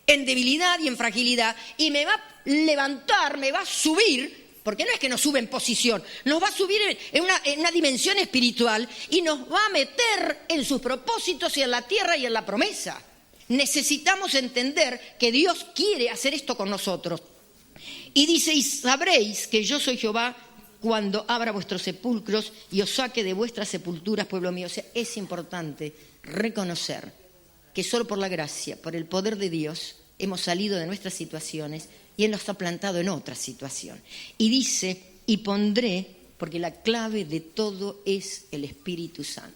en debilidad y en fragilidad, y me va a levantar, me va a subir, porque no es que nos sube en posición, nos va a subir en una dimensión espiritual y nos va a meter en sus propósitos y en la tierra y en la promesa. Necesitamos entender que Dios quiere hacer esto con nosotros. Y dice, y sabréis que yo soy Jehová cuando abra vuestros sepulcros y os saque de vuestras sepulturas, pueblo mío. O sea, es importante reconocer que solo por la gracia, por el poder de Dios, hemos salido de nuestras situaciones y Él nos ha plantado en otra situación. Y dice, y pondré, porque la clave de todo es el Espíritu Santo.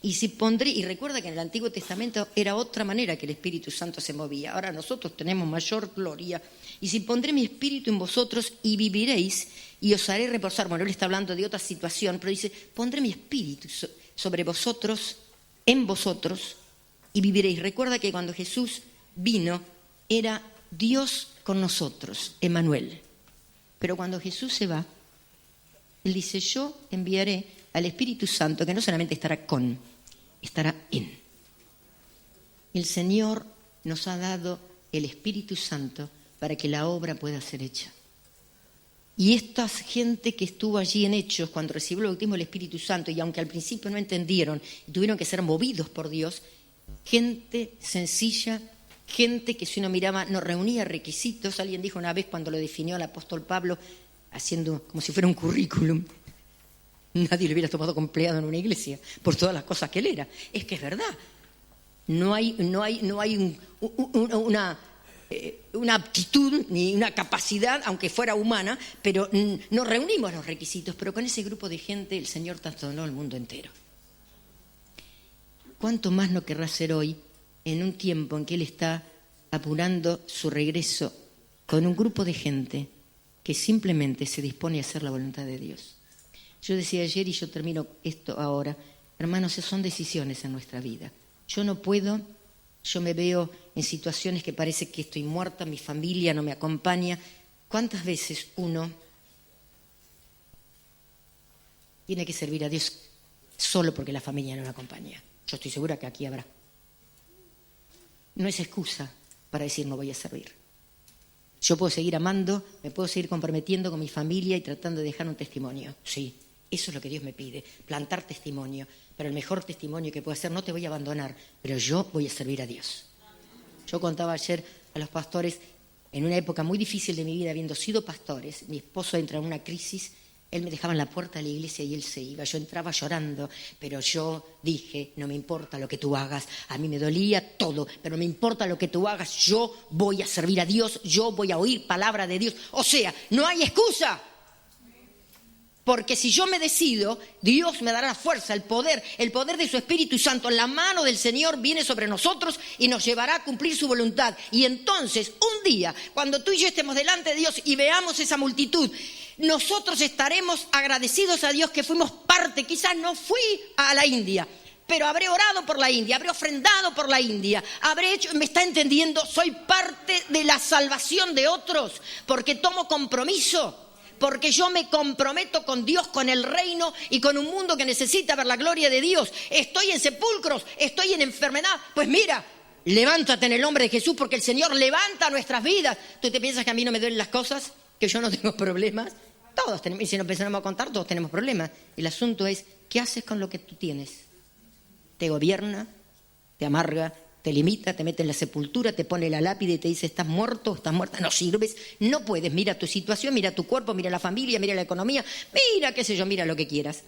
Y si pondré, y recuerda que en el Antiguo Testamento era otra manera que el Espíritu Santo se movía. Ahora nosotros tenemos mayor gloria. Y si pondré mi espíritu en vosotros y viviréis y os haré reposar. Bueno, él está hablando de otra situación, pero dice, pondré mi espíritu sobre vosotros, en vosotros, y viviréis. Recuerda que cuando Jesús vino, era Dios con nosotros, Emmanuel. Pero cuando Jesús se va, Él dice, yo enviaré al Espíritu Santo, que no solamente estará con, estará en. El Señor nos ha dado el Espíritu Santo para que la obra pueda ser hecha. Y esta gente que estuvo allí en Hechos, cuando recibió el bautismo del Espíritu Santo, y aunque al principio no entendieron, y tuvieron que ser movidos por Dios, gente sencilla, gente que si uno miraba no reunía requisitos. Alguien dijo una vez cuando lo definió el apóstol Pablo, haciendo como si fuera un currículum, nadie le hubiera tomado como empleado en una iglesia por todas las cosas que él era. Es que es verdad. No hay una aptitud ni una capacidad, aunque fuera humana, pero no reunimos los requisitos. Pero con ese grupo de gente el Señor trastornó el mundo entero. ¿Cuánto más no querrá hacer hoy, en un tiempo en que Él está apurando su regreso con un grupo de gente que simplemente se dispone a hacer la voluntad de Dios? Yo decía ayer, y yo termino esto ahora, hermanos, son decisiones en nuestra vida. Yo no puedo, yo me veo en situaciones que parece que estoy muerta, mi familia no me acompaña. ¿Cuántas veces uno tiene que servir a Dios solo porque la familia no lo acompaña? Yo estoy segura que aquí habrá. No es excusa para decir no voy a servir. Yo puedo seguir amando, me puedo seguir comprometiendo con mi familia y tratando de dejar un testimonio. Sí, eso es lo que Dios me pide, plantar testimonio. Pero el mejor testimonio que puedo hacer, no te voy a abandonar, pero yo voy a servir a Dios. Yo contaba ayer a los pastores, en una época muy difícil de mi vida, habiendo sido pastores, mi esposo entra en una crisis, él me dejaba en la puerta de la iglesia y él se iba. Yo entraba llorando, pero yo dije, no me importa lo que tú hagas. A mí me dolía todo, pero no me importa lo que tú hagas. Yo voy a servir a Dios, yo voy a oír palabra de Dios. O sea, no hay excusa. Porque si yo me decido, Dios me dará la fuerza, el poder de su Espíritu Santo. La mano del Señor viene sobre nosotros y nos llevará a cumplir su voluntad. Y entonces, un día, cuando tú y yo estemos delante de Dios y veamos esa multitud, nosotros estaremos agradecidos a Dios que fuimos parte. Quizás no fui a la India, pero habré orado por la India, habré ofrendado por la India, habré hecho, me está entendiendo, soy parte de la salvación de otros, porque tomo compromiso. Porque yo me comprometo con Dios, con el reino y con un mundo que necesita ver la gloria de Dios. Estoy en sepulcros, estoy en enfermedad. Pues mira, levántate en el nombre de Jesús, porque el Señor levanta nuestras vidas. ¿Tú te piensas que a mí no me duelen las cosas? ¿Que yo no tengo problemas? Todos tenemos, y si nos empezamos a contar, todos tenemos problemas. El asunto es, ¿qué haces con lo que tú tienes? ¿Te gobierna? ¿Te amarga? ¿Te limita? ¿Te mete en la sepultura? ¿Te pone la lápida y te dice estás muerto, estás muerta? No sirves, no puedes. Mira tu situación, mira tu cuerpo, mira la familia, mira la economía, mira qué sé yo, mira lo que quieras.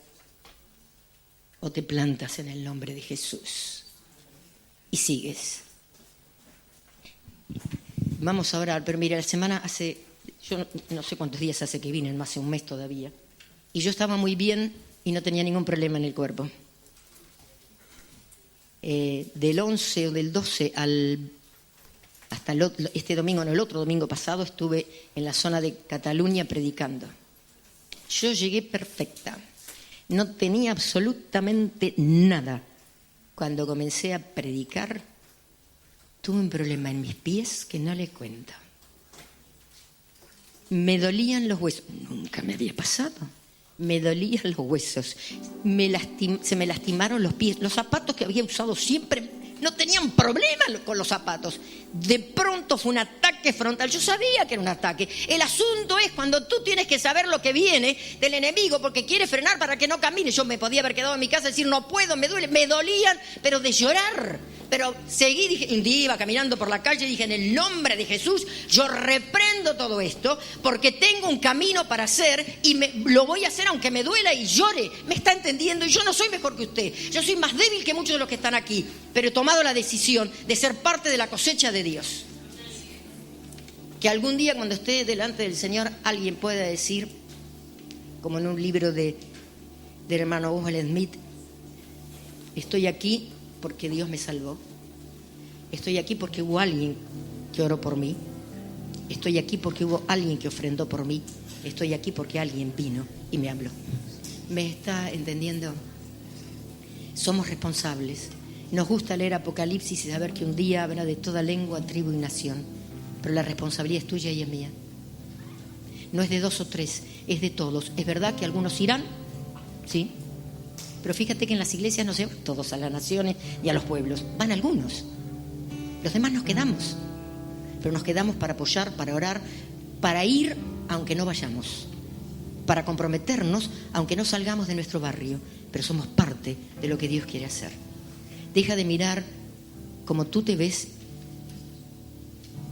O te plantas en el nombre de Jesús y sigues. Vamos a orar, pero mira, la semana hace, yo no sé cuántos días hace que vine, no hace un mes todavía, y yo estaba muy bien y no tenía ningún problema en el cuerpo. Del 11 o del 12 hasta este domingo, no, el otro domingo pasado, estuve en la zona de Cataluña predicando. Yo llegué perfecta, no tenía absolutamente nada. Cuando comencé a predicar, tuve un problema en mis pies que no le cuento. Me dolían los huesos, nunca me había pasado. Me dolían los huesos, se me lastimaron los pies. Los zapatos que había usado siempre no tenían problema con los zapatos. De pronto fue un ataque frontal. Yo sabía que era un ataque. El asunto es cuando tú tienes que saber lo que viene del enemigo porque quiere frenar para que no camine. Yo me podía haber quedado en mi casa y decir, no puedo, me duele. Me dolían, pero de llorar. Pero seguí, dije, un día iba caminando por la calle y dije, en el nombre de Jesús, yo reprendo todo esto porque tengo un camino para hacer y lo voy a hacer aunque me duela y llore. ¿Me está entendiendo? Y yo no soy mejor que usted. Yo soy más débil que muchos de los que están aquí. Pero he tomado la decisión de ser parte de la cosecha de Dios. Que algún día cuando esté delante del Señor alguien pueda decir, como en un libro del hermano Oswald Smith, estoy aquí porque Dios me salvó. Estoy aquí porque hubo alguien que oró por mí. Estoy aquí porque hubo alguien que ofrendó por mí. Estoy aquí porque alguien vino y me habló. ¿Me está entendiendo? Somos responsables. Nos gusta leer Apocalipsis y saber que un día habrá de toda lengua, tribu y nación. Pero la responsabilidad es tuya y es mía. No es de 2 o 3, es de todos. Es verdad que algunos irán, sí. Pero fíjate que en las iglesias no se van todos a las naciones y a los pueblos. Van algunos. Los demás nos quedamos. Pero nos quedamos para apoyar, para orar, para ir aunque no vayamos. Para comprometernos aunque no salgamos de nuestro barrio. Pero somos parte de lo que Dios quiere hacer. Deja de mirar como tú te ves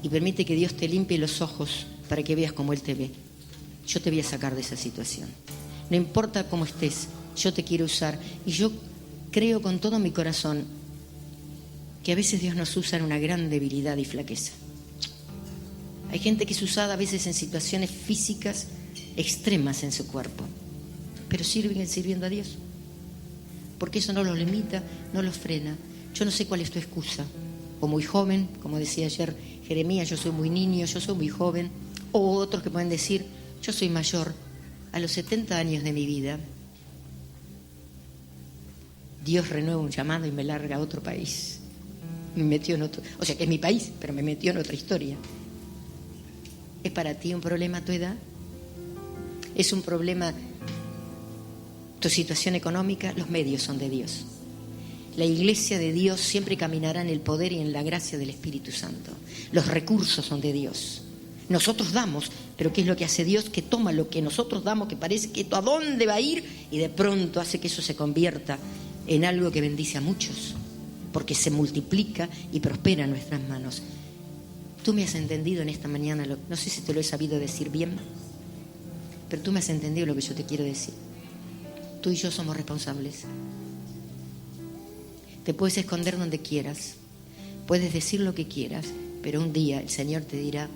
y permite que Dios te limpie los ojos para que veas como Él te ve. Yo te voy a sacar de esa situación. No importa cómo estés, yo te quiero usar. Y yo creo con todo mi corazón que a veces Dios nos usa en una gran debilidad y flaqueza. Hay gente que es usada a veces en situaciones físicas extremas en su cuerpo, pero siguen sirviendo a Dios. Porque eso no los limita, no los frena. Yo no sé cuál es tu excusa. O muy joven, como decía ayer Jeremías, yo soy muy niño, yo soy muy joven. O otros que pueden decir, yo soy mayor. A los 70 años de mi vida, Dios renueva un llamado y me larga a otro país. Me metió en otro, o sea que es mi país, pero me metió en otra historia. ¿Es para ti un problema tu edad? ¿Es un problema tu situación económica? Los medios son de Dios. La iglesia de Dios siempre caminará en el poder y en la gracia del Espíritu Santo. Los recursos son de Dios. Nosotros damos, pero ¿qué es lo que hace Dios? Que toma lo que nosotros damos, que parece que esto a dónde va a ir, y de pronto hace que eso se convierta en algo que bendice a muchos, porque se multiplica y prospera en nuestras manos. Tú me has entendido en esta mañana, no sé si te lo he sabido decir bien, pero tú me has entendido lo que yo te quiero decir. Tú y yo somos responsables. Te puedes esconder donde quieras, puedes decir lo que quieras, pero un día el Señor te dirá,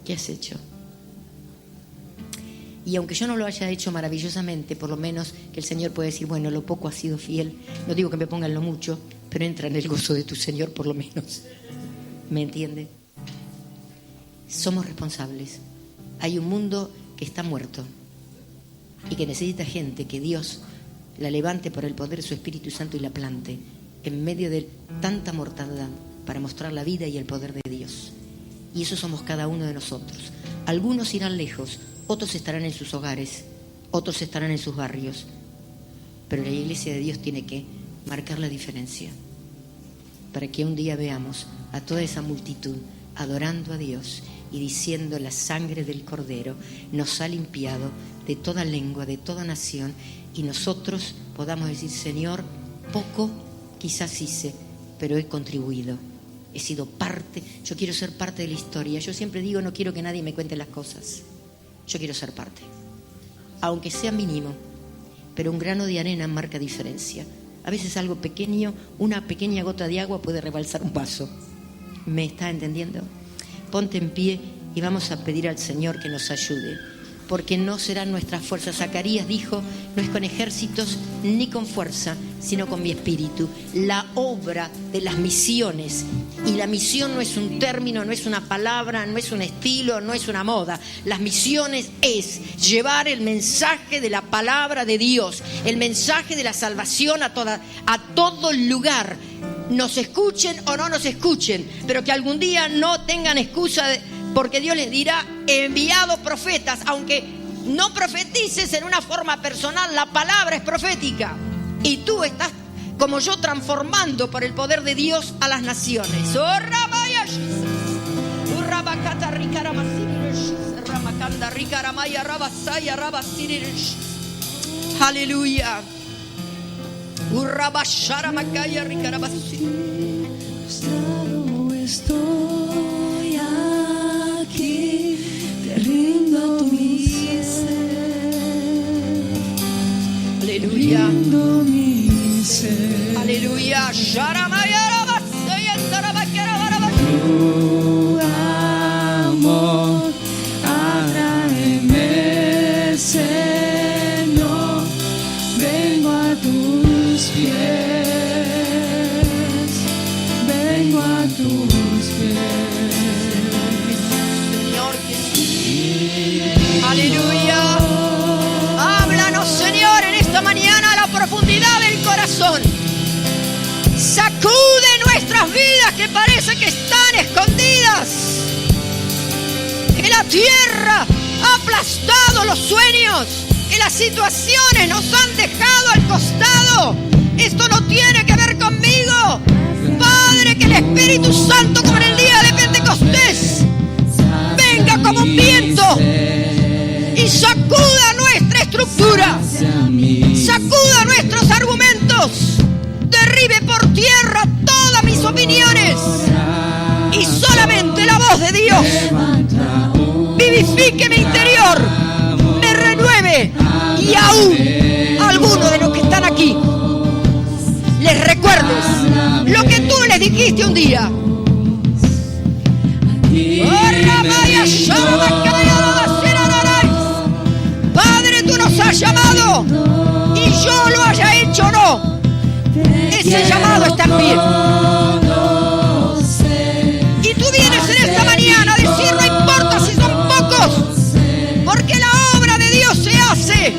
¿qué has hecho? Y aunque yo no lo haya hecho maravillosamente, por lo menos que el Señor puede decir, bueno, lo poco has sido fiel. No digo que me pongan lo mucho, pero entra en el gozo de tu Señor por lo menos. ¿Me entiende? Somos responsables. Hay un mundo que está muerto y que necesita gente que Dios la levante por el poder de su Espíritu Santo y la plante en medio de tanta mortandad para mostrar la vida y el poder de Dios. Y eso somos cada uno de nosotros. Algunos irán lejos, otros estarán en sus hogares, otros estarán en sus barrios. Pero la iglesia de Dios tiene que marcar la diferencia para que un día veamos a toda esa multitud adorando a Dios y diciendo, la sangre del Cordero nos ha limpiado de toda lengua, de toda nación, y nosotros podamos decir, Señor, poco quizás hice, pero he contribuido. He sido parte, yo quiero ser parte de la historia. Yo siempre digo, no quiero que nadie me cuente las cosas. Yo quiero ser parte. Aunque sea mínimo, pero un grano de arena marca diferencia. A veces algo pequeño, una pequeña gota de agua puede rebalsar un vaso. ¿Me está entendiendo? Ponte en pie y vamos a pedir al Señor que nos ayude. Porque no serán nuestras fuerzas. Zacarías dijo, no es con ejércitos ni con fuerza, sino con mi espíritu. La obra de las misiones, y la misión no es un término, no es una palabra, no es un estilo, no es una moda. Las misiones es llevar el mensaje de la palabra de Dios, el mensaje de la salvación a todo lugar. Nos escuchen o no nos escuchen, pero que algún día no tengan excusa porque Dios les dirá, he enviado profetas, aunque no profetices en una forma personal, la palabra es profética. Y tú estás, como yo, transformando por el poder de Dios a las naciones. ¡Oh, Rabá! Aleluya. Postrado estoy aquí, te rindo mi ser. Aleluya. Rindo mi ser. Aleluya. Tu amor atráeme, Señor. Vengo a tus pies. Vengo a tus pies. Señor Jesús. Aleluya. Háblanos, Señor, en esta mañana a la profundidad del corazón. Sacude nuestras vidas que parece que están escondidas. Que la tierra ha aplastado los sueños. Que las situaciones nos han dejado al costado. Esto no tiene que ver conmigo. Padre, que el Espíritu Santo, como en el día de Pentecostés, venga como un viento y sacuda nuestra estructura, sacuda nuestros argumentos, derribe por tierra todas mis opiniones y solamente la voz de Dios vivifique mi interior, me renueve y aún algunos de los que están aquí les recuerdes lo que tú les dijiste un día. Padre, tú nos has llamado y yo lo haya hecho o no, ese llamado está en pie. Y tú vienes en esta mañana a decir: no importa si son pocos, porque la obra de Dios se hace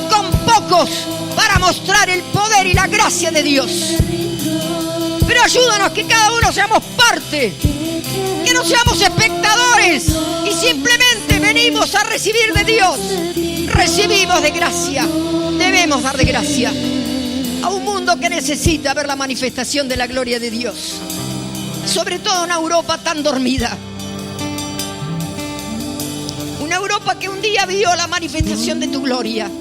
con pocos para mostrar el poder y la gracia de Dios. Pero ayúdanos que cada uno seamos parte, que no seamos espectadores y simplemente venimos a recibir de Dios. Recibimos de gracia, debemos dar de gracia a un mundo que necesita ver la manifestación de la gloria de Dios, sobre todo una Europa tan dormida, una Europa que un día vio la manifestación de tu gloria,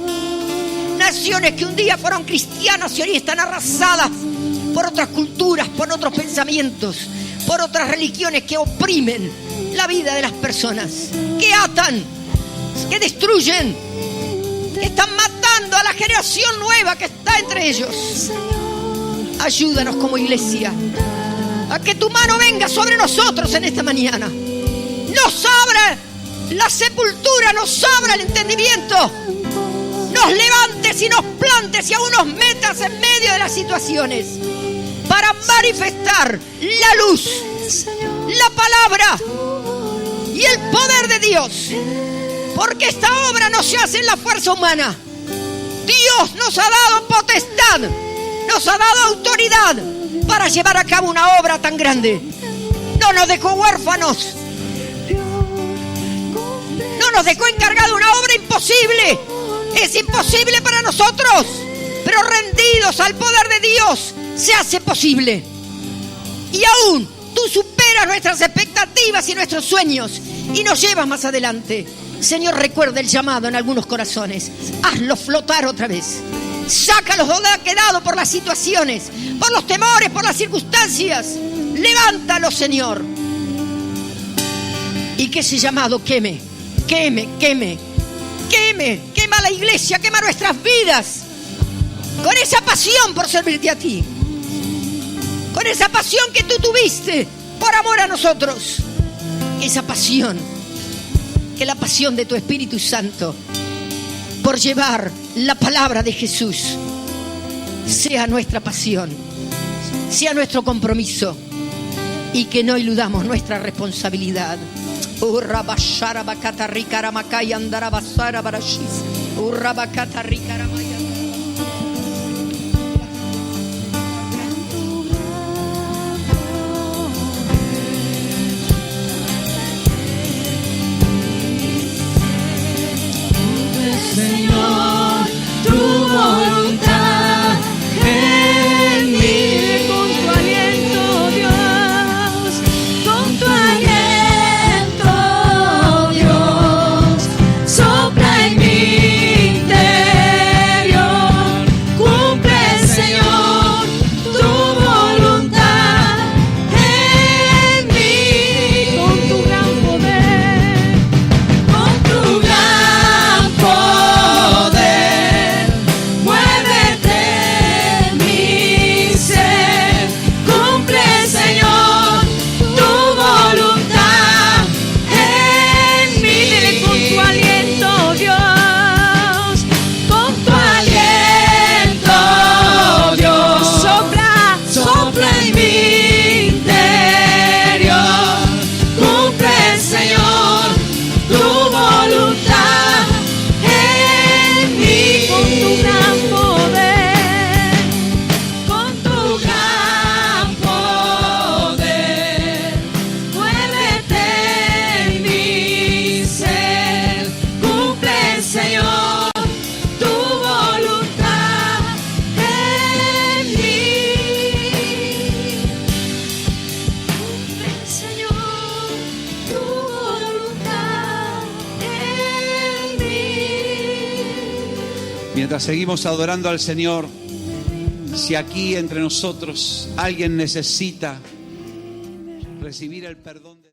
naciones que un día fueron cristianas y hoy están arrasadas por otras culturas, por otros pensamientos, por otras religiones que oprimen la vida de las personas, que atan, que destruyen, que están matando a la generación nueva que está entre ellos. Ayúdanos como iglesia a que tu mano venga sobre nosotros en esta mañana. Nos abra la sepultura, nos abra el entendimiento, nos levantes y nos plantes y aún nos metas en medio de las situaciones para manifestar la luz, la palabra y el poder de Dios, porque esta obra no se hace en la fuerza humana. Dios nos ha dado potestad, nos ha dado autoridad para llevar a cabo una obra tan grande. No nos dejó huérfanos, no nos dejó encargado una obra imposible. Es imposible para nosotros, pero rendidos al poder de Dios se hace posible. Y aún tú superas nuestras expectativas y nuestros sueños y nos llevas más adelante. Señor, recuerda el llamado en algunos corazones. Hazlo flotar otra vez. Sácalos donde ha quedado por las situaciones, por los temores, por las circunstancias. Levántalos, Señor. Y que ese llamado queme, queme, queme, queme, quema la iglesia, quema nuestras vidas. Con esa pasión por servirte a ti. Con esa pasión que tú tuviste por amor a nosotros. Esa pasión, que la pasión de tu Espíritu Santo por llevar la palabra de Jesús sea nuestra pasión, sea nuestro compromiso y que no eludamos nuestra responsabilidad. Señor, tu voluntad en mí. Con tu aliento, Dios, con Mientras seguimos adorando al Señor, si aquí entre nosotros alguien necesita recibir el perdón de